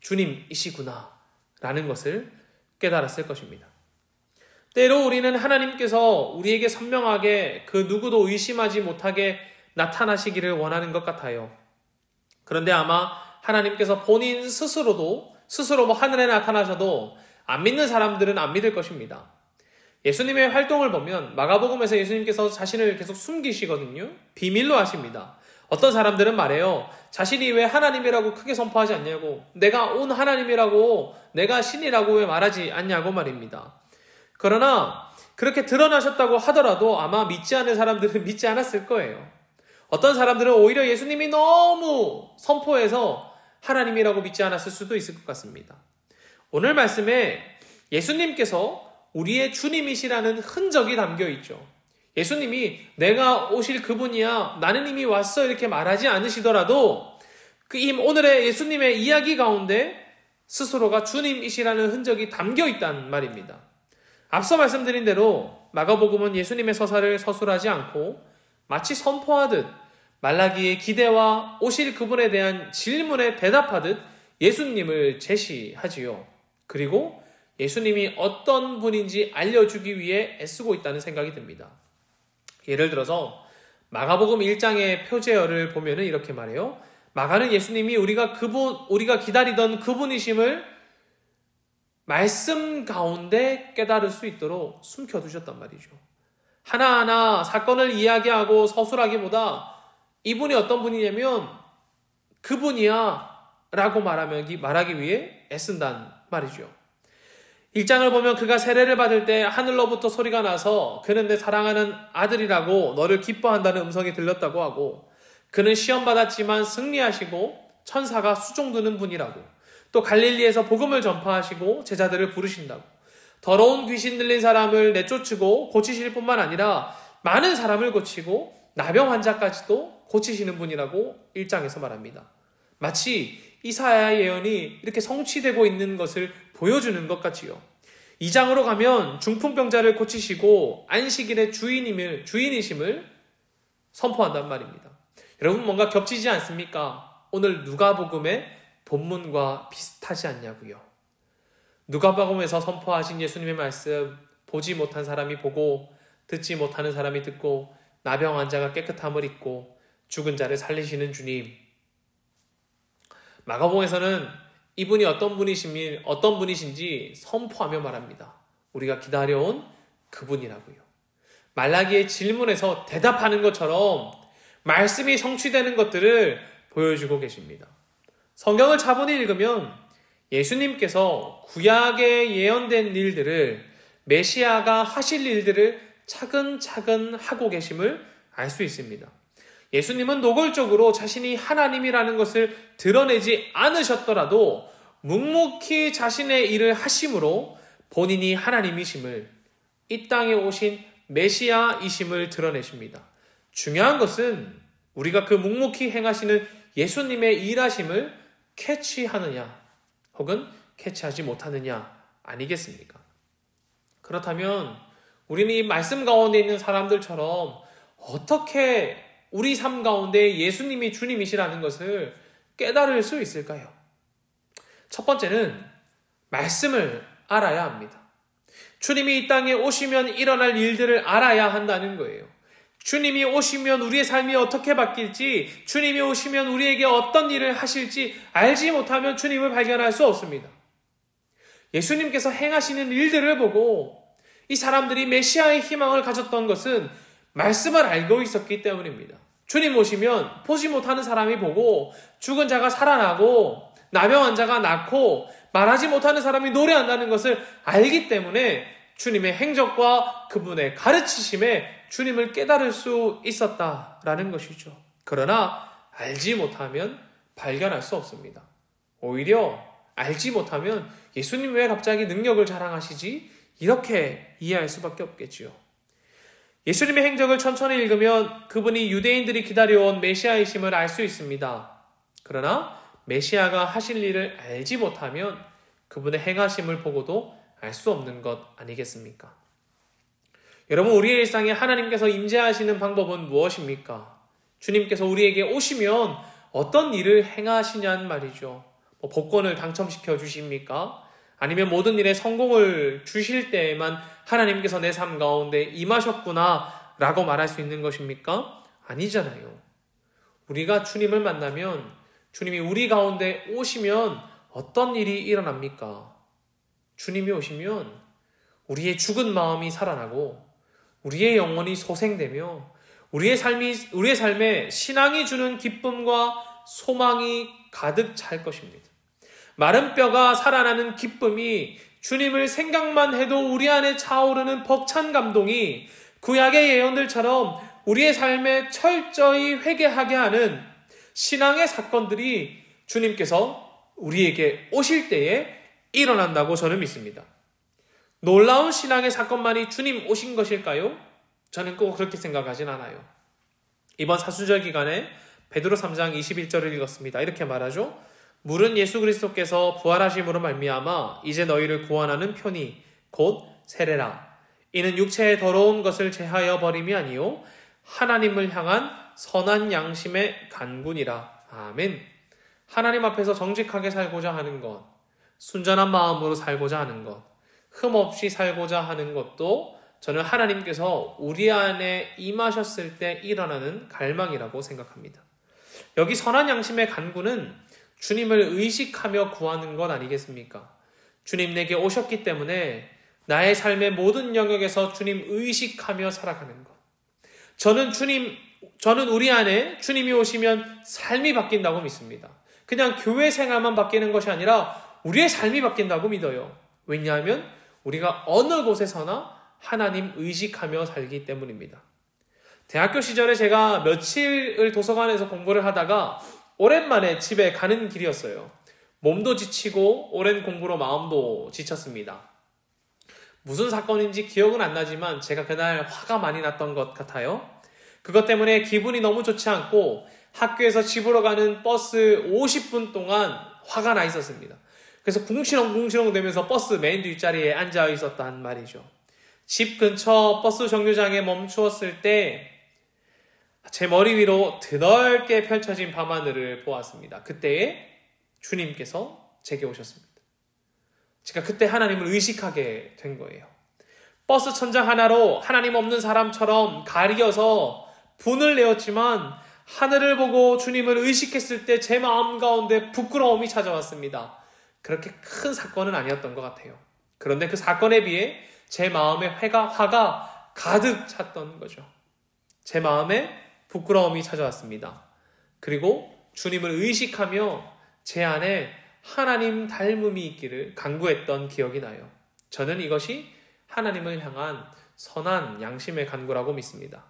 주님이시구나 라는 것을 깨달았을 것입니다. 때로 우리는 하나님께서 우리에게 선명하게 그 누구도 의심하지 못하게 나타나시기를 원하는 것 같아요. 그런데 아마 하나님께서 본인 스스로 하늘에 나타나셔도 안 믿는 사람들은 안 믿을 것입니다. 예수님의 활동을 보면 마가복음에서 예수님께서 자신을 계속 숨기시거든요. 비밀로 하십니다. 어떤 사람들은 말해요. 자신이 왜 하나님이라고 크게 선포하지 않냐고, 내가 온 하나님이라고, 내가 신이라고 왜 말하지 않냐고 말입니다. 그러나 그렇게 드러나셨다고 하더라도 아마 믿지 않는 사람들은 믿지 않았을 거예요. 어떤 사람들은 오히려 예수님이 너무 선포해서 하나님이라고 믿지 않았을 수도 있을 것 같습니다. 오늘 말씀에 예수님께서 우리의 주님이시라는 흔적이 담겨 있죠. 예수님이 내가 오실 그분이야, 나는 이미 왔어 이렇게 말하지 않으시더라도 오늘의 예수님의 이야기 가운데 스스로가 주님이시라는 흔적이 담겨 있다는 말입니다. 앞서 말씀드린 대로 마가복음은 예수님의 서사를 서술하지 않고 마치 선포하듯 말라기의 기대와 오실 그분에 대한 질문에 대답하듯 예수님을 제시하지요. 그리고 예수님이 어떤 분인지 알려주기 위해 애쓰고 있다는 생각이 듭니다. 예를 들어서 마가복음 1장의 표제어를 보면은 이렇게 말해요. 마가는 예수님이 우리가 기다리던 그분이심을 말씀 가운데 깨달을 수 있도록 숨겨두셨단 말이죠. 하나하나 사건을 이야기하고 서술하기보다 이분이 어떤 분이냐면 그분이야 라고 말하기 위해 애쓴단 말이죠. 1장을 보면 그가 세례를 받을 때 하늘로부터 소리가 나서 그는 내 사랑하는 아들이라고 너를 기뻐한다는 음성이 들렸다고 하고, 그는 시험받았지만 승리하시고 천사가 수종드는 분이라고, 또 갈릴리에서 복음을 전파하시고 제자들을 부르신다고, 더러운 귀신 들린 사람을 내쫓으고 고치실 뿐만 아니라 많은 사람을 고치고 나병 환자까지도 고치시는 분이라고 1장에서 말합니다. 마치 이사야의 예언이 이렇게 성취되고 있는 것을 보여주는 것 같지요. 2장으로 가면 중풍병자를 고치시고 안식일의 주인이심을 선포한단 말입니다. 여러분, 뭔가 겹치지 않습니까? 오늘 누가복음의 본문과 비슷하지 않냐고요. 누가복음에서 선포하신 예수님의 말씀, 보지 못한 사람이 보고 듣지 못하는 사람이 듣고 나병 환자가 깨끗함을 입고 죽은 자를 살리시는 주님. 마가복음에서는 이분이 어떤 분이신지 선포하며 말합니다. 우리가 기다려온 그분이라고요. 말라기의 질문에서 대답하는 것처럼 말씀이 성취되는 것들을 보여주고 계십니다. 성경을 차분히 읽으면 예수님께서 구약에 예언된 일들을, 메시아가 하실 일들을 차근차근 하고 계심을 알 수 있습니다. 예수님은 노골적으로 자신이 하나님이라는 것을 드러내지 않으셨더라도 묵묵히 자신의 일을 하심으로 본인이 하나님이심을, 이 땅에 오신 메시아이심을 드러내십니다. 중요한 것은 우리가 그 묵묵히 행하시는 예수님의 일하심을 캐치하느냐 혹은 캐치하지 못하느냐 아니겠습니까? 그렇다면 우리는 이 말씀 가운데 있는 사람들처럼 어떻게 우리 삶 가운데 예수님이 주님이시라는 것을 깨달을 수 있을까요? 첫 번째는 말씀을 알아야 합니다. 주님이 이 땅에 오시면 일어날 일들을 알아야 한다는 거예요. 주님이 오시면 우리의 삶이 어떻게 바뀔지, 주님이 오시면 우리에게 어떤 일을 하실지 알지 못하면 주님을 발견할 수 없습니다. 예수님께서 행하시는 일들을 보고 이 사람들이 메시아의 희망을 가졌던 것은 말씀을 알고 있었기 때문입니다. 주님 오시면 보지 못하는 사람이 보고 죽은 자가 살아나고 나병 환자가 낫고 말하지 못하는 사람이 노래한다는 것을 알기 때문에 주님의 행적과 그분의 가르치심에 주님을 깨달을 수 있었다라는 것이죠. 그러나 알지 못하면 발견할 수 없습니다. 오히려 알지 못하면 예수님 왜 갑자기 능력을 자랑하시지? 이렇게 이해할 수밖에 없겠지요. 예수님의 행적을 천천히 읽으면 그분이 유대인들이 기다려온 메시아이심을 알 수 있습니다. 그러나 메시아가 하실 일을 알지 못하면 그분의 행하심을 보고도 알 수 없는 것 아니겠습니까? 여러분, 우리의 일상에 하나님께서 임재하시는 방법은 무엇입니까? 주님께서 우리에게 오시면 어떤 일을 행하시냐는 말이죠. 복권을 당첨시켜 주십니까? 아니면 모든 일에 성공을 주실 때에만 하나님께서 내 삶 가운데 임하셨구나 라고 말할 수 있는 것입니까? 아니잖아요. 우리가 주님을 만나면, 주님이 우리 가운데 오시면 어떤 일이 일어납니까? 주님이 오시면 우리의 죽은 마음이 살아나고 우리의 영혼이 소생되며 우리의 삶에 신앙이 주는 기쁨과 소망이 가득 찰 것입니다. 마른 뼈가 살아나는 기쁨이, 주님을 생각만 해도 우리 안에 차오르는 벅찬 감동이 구약의 예언들처럼 우리의 삶에 철저히 회개하게 하는 신앙의 사건들이 주님께서 우리에게 오실 때에 일어난다고 저는 믿습니다. 놀라운 신앙의 사건만이 주님 오신 것일까요? 저는 꼭 그렇게 생각하진 않아요. 이번 사순절 기간에 베드로 3장 21절을 읽었습니다. 이렇게 말하죠. 물은 예수 그리스도께서 부활하심으로 말미암아 이제 너희를 구원하는 편이 곧 세례라. 이는 육체의 더러운 것을 제하여 버림이 아니요 하나님을 향한 선한 양심의 간군이라. 아멘. 하나님 앞에서 정직하게 살고자 하는 것, 순전한 마음으로 살고자 하는 것, 흠없이 살고자 하는 것도 저는 하나님께서 우리 안에 임하셨을 때 일어나는 갈망이라고 생각합니다. 여기 선한 양심의 간구는 주님을 의식하며 구하는 것 아니겠습니까? 주님 내게 오셨기 때문에 나의 삶의 모든 영역에서 주님 의식하며 살아가는 것. 저는 우리 안에 주님이 오시면 삶이 바뀐다고 믿습니다. 그냥 교회 생활만 바뀌는 것이 아니라 우리의 삶이 바뀐다고 믿어요. 왜냐하면 우리가 어느 곳에서나 하나님 의식하며 살기 때문입니다. 대학교 시절에 제가 며칠을 도서관에서 공부를 하다가 오랜만에 집에 가는 길이었어요. 몸도 지치고 오랜 공부로 마음도 지쳤습니다. 무슨 사건인지 기억은 안 나지만 제가 그날 화가 많이 났던 것 같아요. 그것 때문에 기분이 너무 좋지 않고 학교에서 집으로 가는 버스 50분 동안 화가 나 있었습니다. 그래서 궁시렁궁시렁 되면서 버스 맨 뒷자리에 앉아 있었단 말이죠. 집 근처 버스 정류장에 멈추었을 때 제 머리 위로 드넓게 펼쳐진 밤하늘을 보았습니다. 그때에 주님께서 제게 오셨습니다. 제가 그때 하나님을 의식하게 된 거예요. 버스 천장 하나로 하나님 없는 사람처럼 가리어서 분을 내었지만 하늘을 보고 주님을 의식했을 때 제 마음 가운데 부끄러움이 찾아왔습니다. 그렇게 큰 사건은 아니었던 것 같아요. 그런데 그 사건에 비해 제 마음에 화가 가득 찼던 거죠. 제 마음에 부끄러움이 찾아왔습니다. 그리고 주님을 의식하며 제 안에 하나님 닮음이 있기를 간구했던 기억이 나요. 저는 이것이 하나님을 향한 선한 양심의 간구라고 믿습니다.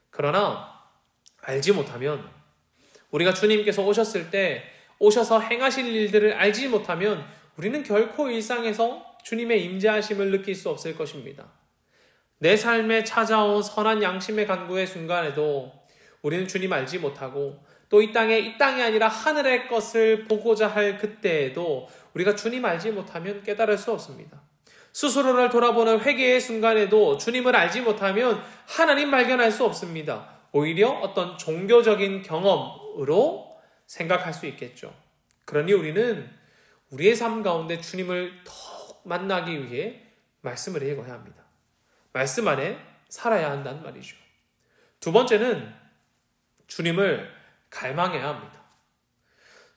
그러나 알지 못하면, 우리가 주님께서 오셨을 때 오셔서 행하실 일들을 알지 못하면 우리는 결코 일상에서 주님의 임재하심을 느낄 수 없을 것입니다. 내 삶에 찾아온 선한 양심의 간구의 순간에도 우리는 주님 알지 못하고, 또 이 땅이 아니라 하늘의 것을 보고자 할 그때에도 우리가 주님 알지 못하면 깨달을 수 없습니다. 스스로를 돌아보는 회개의 순간에도 주님을 알지 못하면 하나님 발견할 수 없습니다. 오히려 어떤 종교적인 경험으로 생각할 수 있겠죠. 그러니 우리는 우리의 삶 가운데 주님을 더욱 만나기 위해 말씀을 읽어야 합니다. 말씀 안에 살아야 한다는 말이죠. 두 번째는 주님을 갈망해야 합니다.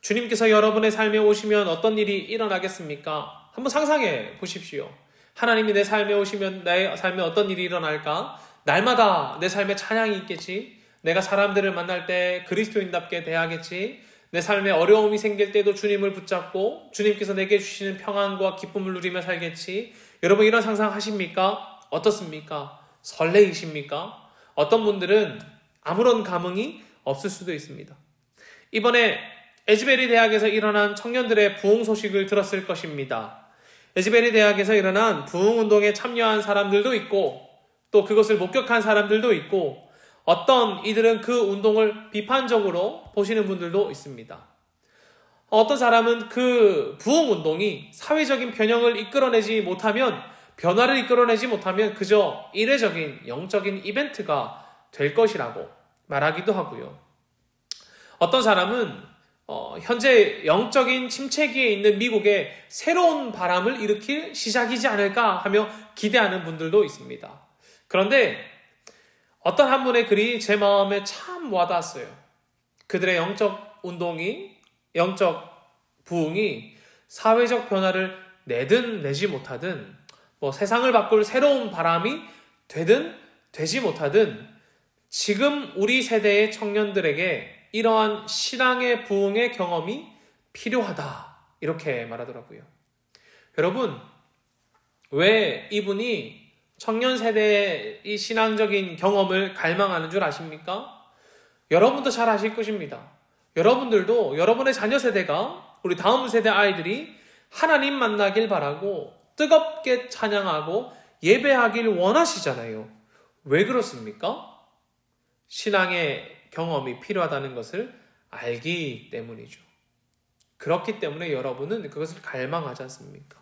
주님께서 여러분의 삶에 오시면 어떤 일이 일어나겠습니까? 한번 상상해 보십시오. 하나님이 내 삶에 오시면 내 삶에 어떤 일이 일어날까? 날마다 내 삶에 찬양이 있겠지. 내가 사람들을 만날 때 그리스도인답게 대하겠지. 내 삶에 어려움이 생길 때도 주님을 붙잡고 주님께서 내게 주시는 평안과 기쁨을 누리며 살겠지. 여러분 이런 상상 하십니까? 어떻습니까? 설레이십니까? 어떤 분들은 아무런 감흥이 없을 수도 있습니다. 이번에 에즈베리 대학에서 일어난 청년들의 부흥 소식을 들었을 것입니다. 에즈베리 대학에서 일어난 부흥운동에 참여한 사람들도 있고 또 그것을 목격한 사람들도 있고 어떤 이들은 그 운동을 비판적으로 보시는 분들도 있습니다. 어떤 사람은 그 부흥운동이 사회적인 변화를 이끌어내지 못하면 그저 이례적인 영적인 이벤트가 될 것이라고 말하기도 하고요. 어떤 사람은 현재 영적인 침체기에 있는 미국에 새로운 바람을 일으킬 시작이지 않을까 하며 기대하는 분들도 있습니다. 그런데 어떤 한 분의 글이 제 마음에 참 와닿았어요. 그들의 영적 운동이, 영적 부흥이 사회적 변화를 내든 내지 못하든 세상을 바꿀 새로운 바람이 되든 되지 못하든 지금 우리 세대의 청년들에게 이러한 신앙의 부흥의 경험이 필요하다. 이렇게 말하더라고요. 여러분, 왜 이분이 청년 세대의 이 신앙적인 경험을 갈망하는 줄 아십니까? 여러분도 잘 아실 것입니다. 여러분들도 여러분의 자녀 세대가 우리 다음 세대 아이들이 하나님 만나길 바라고 뜨겁게 찬양하고 예배하길 원하시잖아요. 왜 그렇습니까? 신앙의 경험이 필요하다는 것을 알기 때문이죠. 그렇기 때문에 여러분은 그것을 갈망하지 않습니까?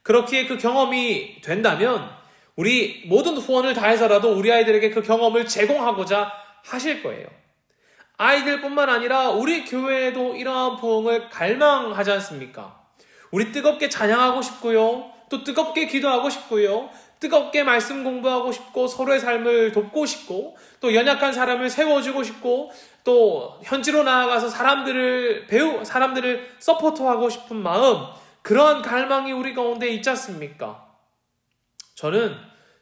그렇기에 그 경험이 된다면 우리 모든 후원을 다해서라도 우리 아이들에게 그 경험을 제공하고자 하실 거예요. 아이들뿐만 아니라 우리 교회에도 이러한 부흥을 갈망하지 않습니까? 우리 뜨겁게 찬양하고 싶고요. 또 뜨겁게 기도하고 싶고요. 뜨겁게 말씀 공부하고 싶고 서로의 삶을 돕고 싶고 또 연약한 사람을 세워주고 싶고 또 현지로 나아가서 사람들을 서포트하고 싶은 마음, 그러한 갈망이 우리 가운데 있지 않습니까? 저는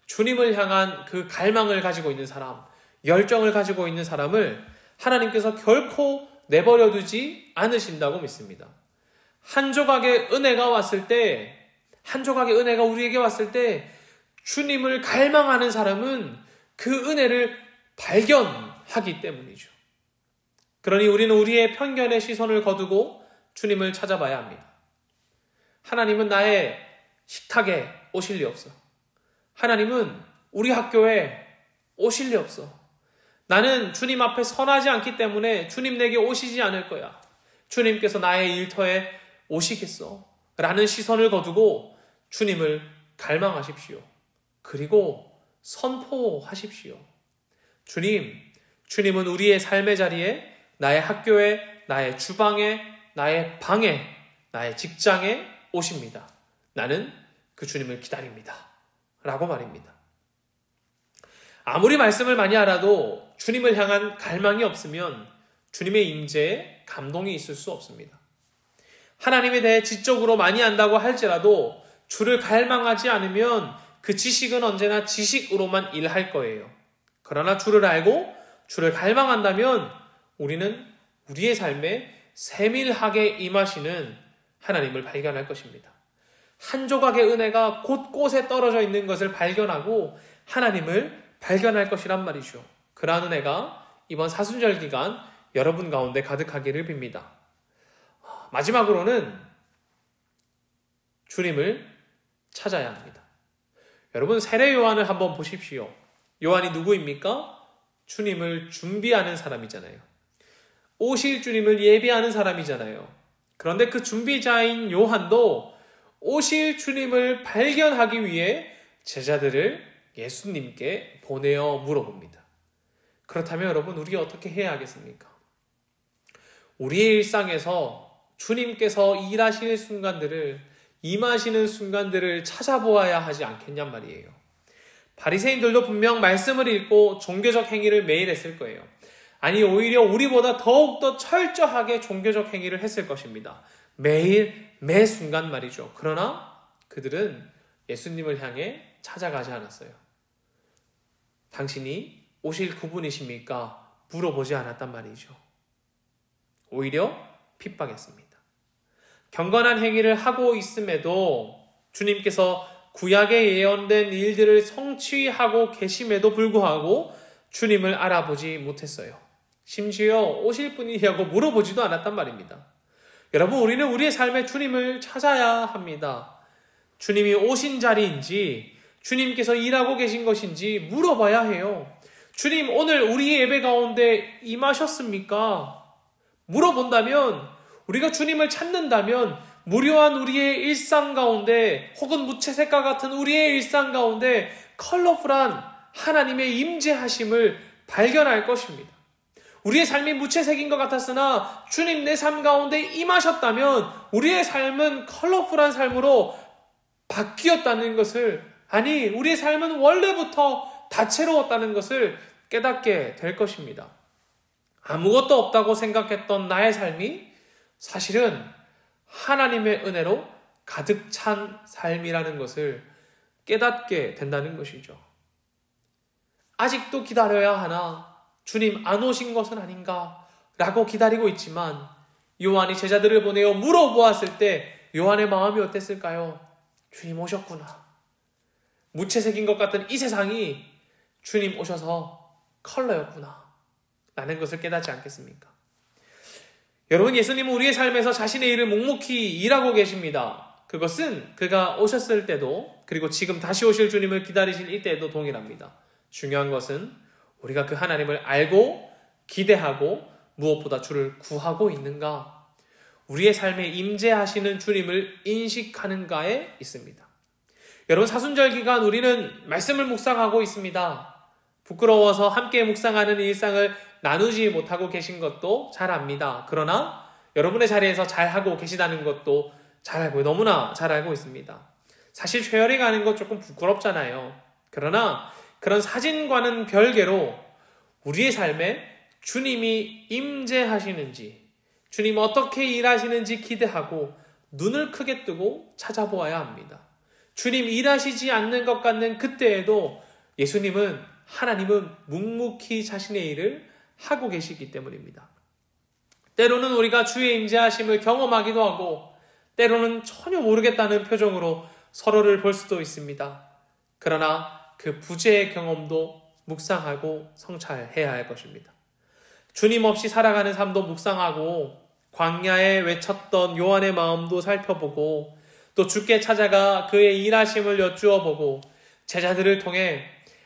주님을 향한 그 갈망을 가지고 있는 사람, 열정을 가지고 있는 사람을 하나님께서 결코 내버려 두지 않으신다고 믿습니다. 한 조각의 은혜가 우리에게 왔을 때 주님을 갈망하는 사람은 그 은혜를 발견하기 때문이죠. 그러니 우리는 우리의 편견의 시선을 거두고 주님을 찾아봐야 합니다. 하나님은 나의 식탁에 오실 리 없어. 하나님은 우리 학교에 오실 리 없어. 나는 주님 앞에 선하지 않기 때문에 주님 내게 오시지 않을 거야. 주님께서 나의 일터에 오시겠어. 라는 시선을 거두고 주님을 갈망하십시오. 그리고 선포하십시오. 주님은 우리의 삶의 자리에, 나의 학교에, 나의 주방에, 나의 방에, 나의 직장에 오십니다. 나는 그 주님을 기다립니다. 라고 말입니다. 아무리 말씀을 많이 알아도 주님을 향한 갈망이 없으면 주님의 임재에 감동이 있을 수 없습니다. 하나님에 대해 지적으로 많이 안다고 할지라도 주를 갈망하지 않으면 그 지식은 언제나 지식으로만 일할 거예요. 그러나 주를 알고 주를 갈망한다면 우리는 우리의 삶에 세밀하게 임하시는 하나님을 발견할 것입니다. 한 조각의 은혜가 곳곳에 떨어져 있는 것을 발견하고 하나님을 발견할 것이란 말이죠. 그러한 은혜가 이번 사순절 기간 여러분 가운데 가득하기를 빕니다. 마지막으로는 주님을 찾아야 합니다. 여러분, 세례 요한을 한번 보십시오. 요한이 누구입니까? 주님을 준비하는 사람이잖아요. 오실 주님을 예비하는 사람이잖아요. 그런데 그 준비자인 요한도 오실 주님을 발견하기 위해 제자들을 예수님께 보내어 물어봅니다. 그렇다면 여러분, 우리가 어떻게 해야 하겠습니까? 우리의 일상에서 주님께서 일하시는 순간들을, 임하시는 순간들을 찾아보아야 하지 않겠냔 말이에요. 바리새인들도 분명 말씀을 읽고 종교적 행위를 매일 했을 거예요. 아니 오히려 우리보다 더욱더 철저하게 종교적 행위를 했을 것입니다. 매일 매 순간 말이죠. 그러나 그들은 예수님을 향해 찾아가지 않았어요. 당신이 오실 그분이십니까? 물어보지 않았단 말이죠. 오히려 핍박했습니다. 경건한 행위를 하고 있음에도 주님께서 구약에 예언된 일들을 성취하고 계심에도 불구하고 주님을 알아보지 못했어요. 심지어 오실 분이냐고 물어보지도 않았단 말입니다. 여러분, 우리는 우리의 삶에 주님을 찾아야 합니다. 주님이 오신 자리인지 주님께서 일하고 계신 것인지 물어봐야 해요. 주님, 오늘 우리 예배 가운데 임하셨습니까? 물어본다면, 우리가 주님을 찾는다면 무료한 우리의 일상 가운데 혹은 무채색과 같은 우리의 일상 가운데 컬러풀한 하나님의 임재하심을 발견할 것입니다. 우리의 삶이 무채색인 것 같았으나 주님 내 삶 가운데 임하셨다면 우리의 삶은 컬러풀한 삶으로 바뀌었다는 것을, 아니 우리의 삶은 원래부터 다채로웠다는 것을 깨닫게 될 것입니다. 아무것도 없다고 생각했던 나의 삶이 사실은 하나님의 은혜로 가득 찬 삶이라는 것을 깨닫게 된다는 것이죠. 아직도 기다려야 하나? 주님 안 오신 것은 아닌가? 라고 기다리고 있지만 요한이 제자들을 보내어 물어보았을 때 요한의 마음이 어땠을까요? 주님 오셨구나. 무채색인 것 같은 이 세상이 주님 오셔서 컬러였구나 라는 것을 깨닫지 않겠습니까? 여러분, 예수님은 우리의 삶에서 자신의 일을 묵묵히 일하고 계십니다. 그것은 그가 오셨을 때도 그리고 지금 다시 오실 주님을 기다리실 이때에도 동일합니다. 중요한 것은 우리가 그 하나님을 알고 기대하고 무엇보다 주를 구하고 있는가, 우리의 삶에 임재하시는 주님을 인식하는가에 있습니다. 여러분, 사순절 기간 우리는 말씀을 묵상하고 있습니다. 부끄러워서 함께 묵상하는 일상을 나누지 못하고 계신 것도 잘 압니다. 그러나 여러분의 자리에서 잘하고 계시다는 것도 잘 알고, 너무나 잘 알고 있습니다. 사실 최열이 가는 것 조금 부끄럽잖아요. 그러나 그런 사진과는 별개로 우리의 삶에 주님이 임재하시는지, 주님 어떻게 일하시는지 기대하고 눈을 크게 뜨고 찾아보아야 합니다. 주님 일하시지 않는 것 같는 그때에도 하나님은 묵묵히 자신의 일을 하고 계시기 때문입니다. 때로는 우리가 주의 임재하심을 경험하기도 하고 때로는 전혀 모르겠다는 표정으로 서로를 볼 수도 있습니다. 그러나 그 부재의 경험도 묵상하고 성찰해야 할 것입니다. 주님 없이 살아가는 삶도 묵상하고 광야에 외쳤던 요한의 마음도 살펴보고 또 주께 찾아가 그의 일하심을 여쭈어 보고 제자들을 통해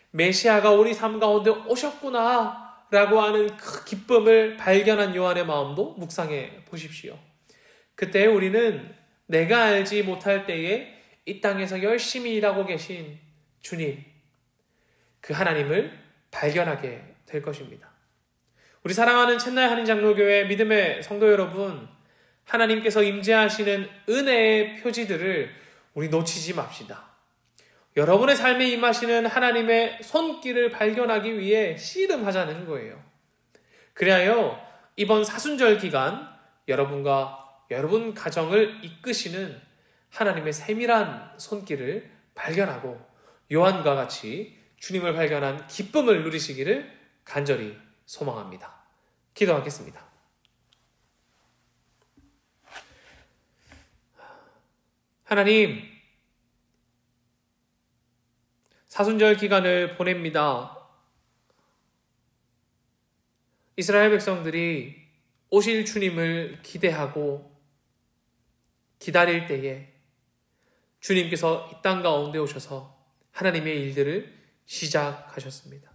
메시아가 우리 삶 가운데 오셨구나 라고 하는 그 기쁨을 발견한 요한의 마음도 묵상해 보십시오. 그때 우리는 내가 알지 못할 때에 이 땅에서 열심히 일하고 계신 주님, 그 하나님을 발견하게 될 것입니다. 우리 사랑하는 챗날 한인장로교회 믿음의 성도 여러분, 하나님께서 임재하시는 은혜의 표지들을 우리 놓치지 맙시다. 여러분의 삶에 임하시는 하나님의 손길을 발견하기 위해 씨름하자는 거예요. 그리하여 이번 사순절 기간 여러분과 여러분 가정을 이끄시는 하나님의 세밀한 손길을 발견하고 요한과 같이 주님을 발견한 기쁨을 누리시기를 간절히 소망합니다. 기도하겠습니다. 하나님, 사순절 기간을 보냅니다. 이스라엘 백성들이 오실 주님을 기대하고 기다릴 때에 주님께서 이 땅 가운데 오셔서 하나님의 일들을 시작하셨습니다.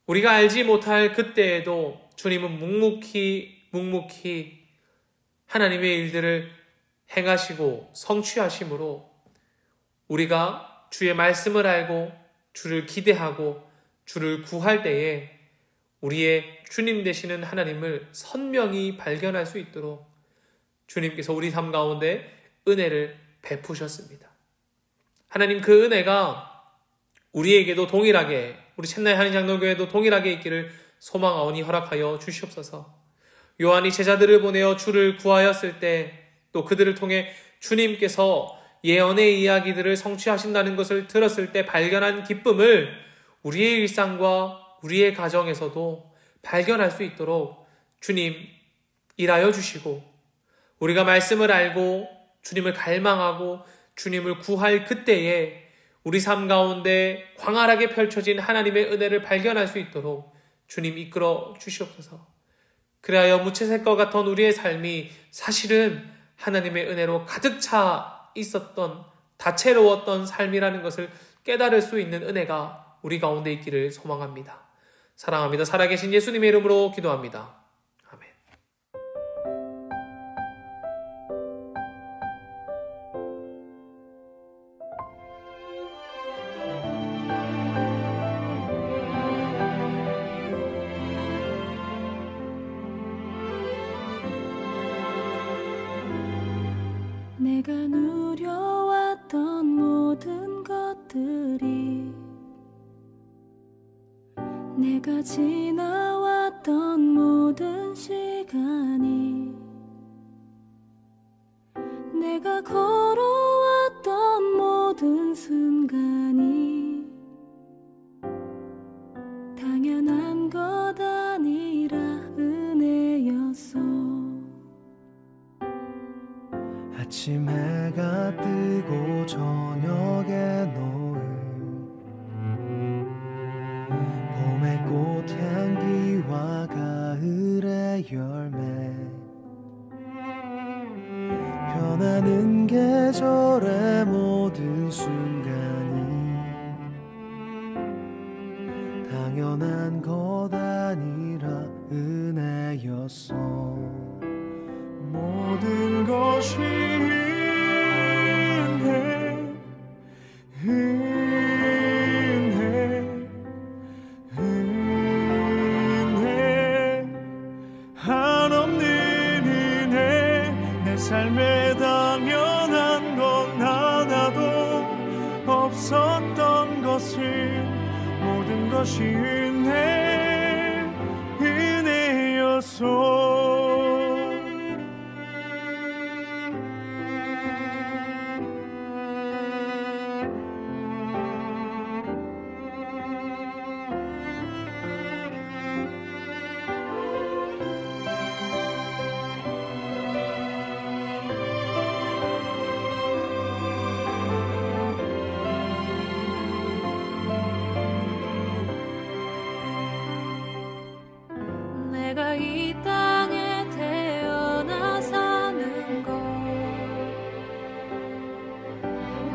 우리가 알지 못할 그때에도 주님은 묵묵히 하나님의 일들을 행하시고 성취하심으로 우리가 주의 말씀을 알고 주를 기대하고 주를 구할 때에 우리의 주님 되시는 하나님을 선명히 발견할 수 있도록 주님께서 우리 삶 가운데 은혜를 베푸셨습니다. 하나님 그 은혜가 우리에게도 동일하게, 우리 챗나이 한인장로교회도 동일하게 있기를 소망하오니 허락하여 주시옵소서. 요한이 제자들을 보내어 주를 구하였을 때 또 그들을 통해 주님께서 예언의 이야기들을 성취하신다는 것을 들었을 때 발견한 기쁨을 우리의 일상과 우리의 가정에서도 발견할 수 있도록 주님 일하여 주시고, 우리가 말씀을 알고 주님을 갈망하고 주님을 구할 그때에 우리 삶 가운데 광활하게 펼쳐진 하나님의 은혜를 발견할 수 있도록 주님 이끌어 주시옵소서. 그리하여 무채색과 같은 우리의 삶이 사실은 하나님의 은혜로 가득 차 있었던, 다채로웠던 삶이라는 것을 깨달을 수 있는 은혜가 우리 가운데 있기를 소망합니다. 사랑합니다. 살아계신 예수님의 이름으로 기도합니다. 아멘. 내가 누려왔던 모든 것들이, 내가 지나왔던 모든 시간이, 내가 걸어왔던 모든 순간이 당연한 것 아니라 은혜였어. 아침 해가 뜨고 저녁에 노을, 봄의 꽃향기와 가을의 열매, 변하는 계절의 모든 순간이 당연한 것 아니라 은혜였어. 모든 것이 은혜 한없는 은혜. 내 삶에 당연한 건 하나도 없었던 것을, 모든 것이 은혜였소. 내가 이 땅에 태어나 사는 것,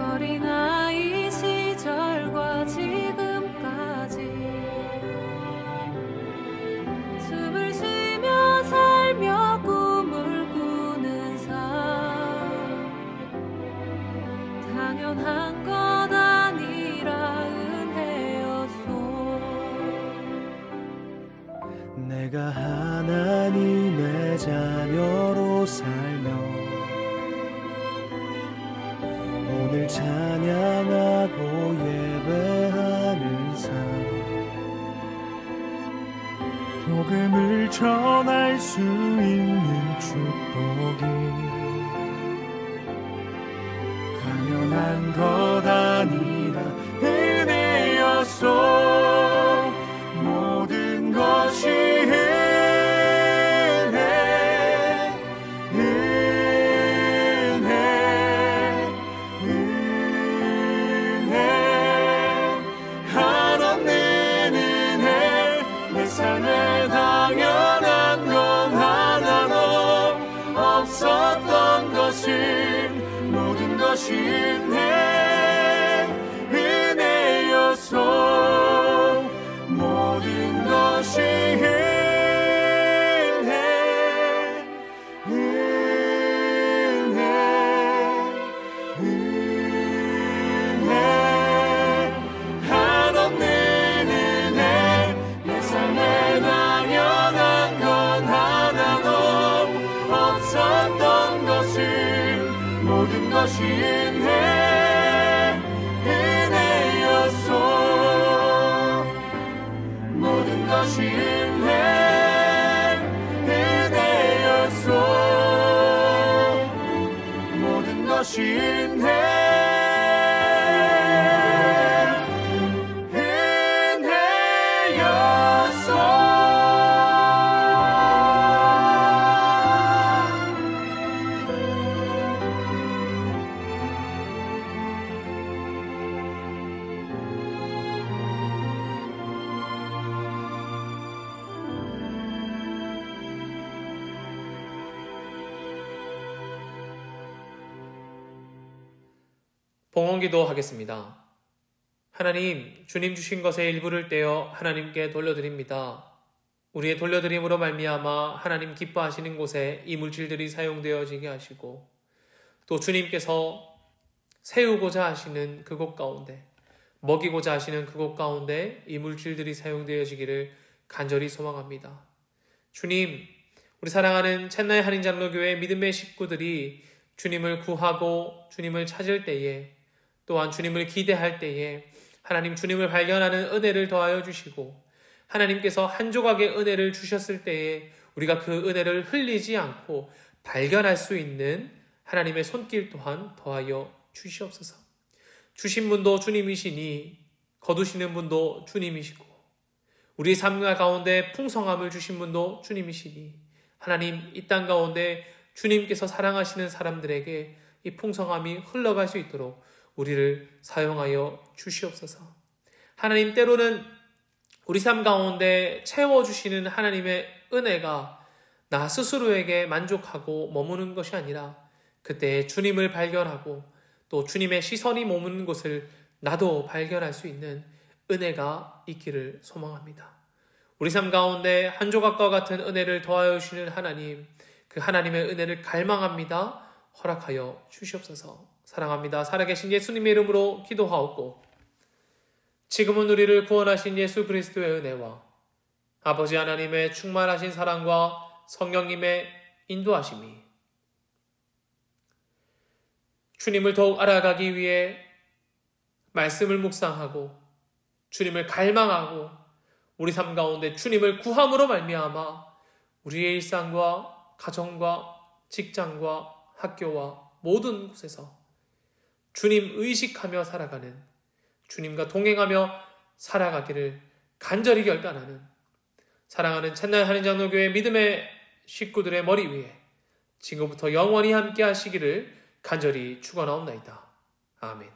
어린아이 시절과 지금까지 숨을 쉬며 살며 꿈을 꾸는 삶, 당연한 것 아니라 은혜였소. 내가 하나님의 자녀로 살며 오늘 찬양하고 예배하는 삶, 복음을 전할 수 있는 축복이 당연한 것 아니라 은혜였소. 모든 것이 은혜 한없는 은혜. 내 삶에 당연한 건 하나도 없었던 것을, 모든 것이 은혜였소. 모든 것이 은혜 한없는 은혜. 내 삶에 당연한 건 하나도 없었던 것을, 모든 것이 것이 은혜였소. 모든 것이 봉헌기도 하겠습니다. 하나님, 주님 주신 것의 일부를 떼어 하나님께 돌려드립니다. 우리의 돌려드림으로 말미암아 하나님 기뻐하시는 곳에 이 물질들이 사용되어지게 하시고, 또 주님께서 세우고자 하시는 그곳 가운데, 먹이고자 하시는 그곳 가운데 이 물질들이 사용되어지기를 간절히 소망합니다. 주님, 우리 사랑하는 챗나이 한인장로교회 믿음의 식구들이 주님을 구하고 주님을 찾을 때에, 또한 주님을 기대할 때에 하나님 주님을 발견하는 은혜를 더하여 주시고, 하나님께서 한 조각의 은혜를 주셨을 때에 우리가 그 은혜를 흘리지 않고 발견할 수 있는 하나님의 손길 또한 더하여 주시옵소서. 주신 분도 주님이시니 거두시는 분도 주님이시고, 우리 삶 가운데 풍성함을 주신 분도 주님이시니 하나님, 이 땅 가운데 주님께서 사랑하시는 사람들에게 이 풍성함이 흘러갈 수 있도록 우리를 사용하여 주시옵소서. 하나님, 때로는 우리 삶 가운데 채워주시는 하나님의 은혜가 나 스스로에게 만족하고 머무는 것이 아니라 그때 주님을 발견하고 또 주님의 시선이 머무는 곳을 나도 발견할 수 있는 은혜가 있기를 소망합니다. 우리 삶 가운데 한 조각과 같은 은혜를 더하여 주시는 하나님, 그 하나님의 은혜를 갈망합니다. 허락하여 주시옵소서. 사랑합니다. 살아계신 예수님의 이름으로 기도하옵고, 지금은 우리를 구원하신 예수 그리스도의 은혜와 아버지 하나님의 충만하신 사랑과 성령님의 인도하심이 주님을 더욱 알아가기 위해 말씀을 묵상하고 주님을 갈망하고 우리 삶 가운데 주님을 구함으로 말미암아 우리의 일상과 가정과 직장과 학교와 모든 곳에서 주님 의식하며 살아가는, 주님과 동행하며 살아가기를 간절히 결단하는 사랑하는 챗나이 한인장로교회 믿음의 식구들의 머리 위에 지금부터 영원히 함께 하시기를 간절히 축원하옵나이다. 아멘.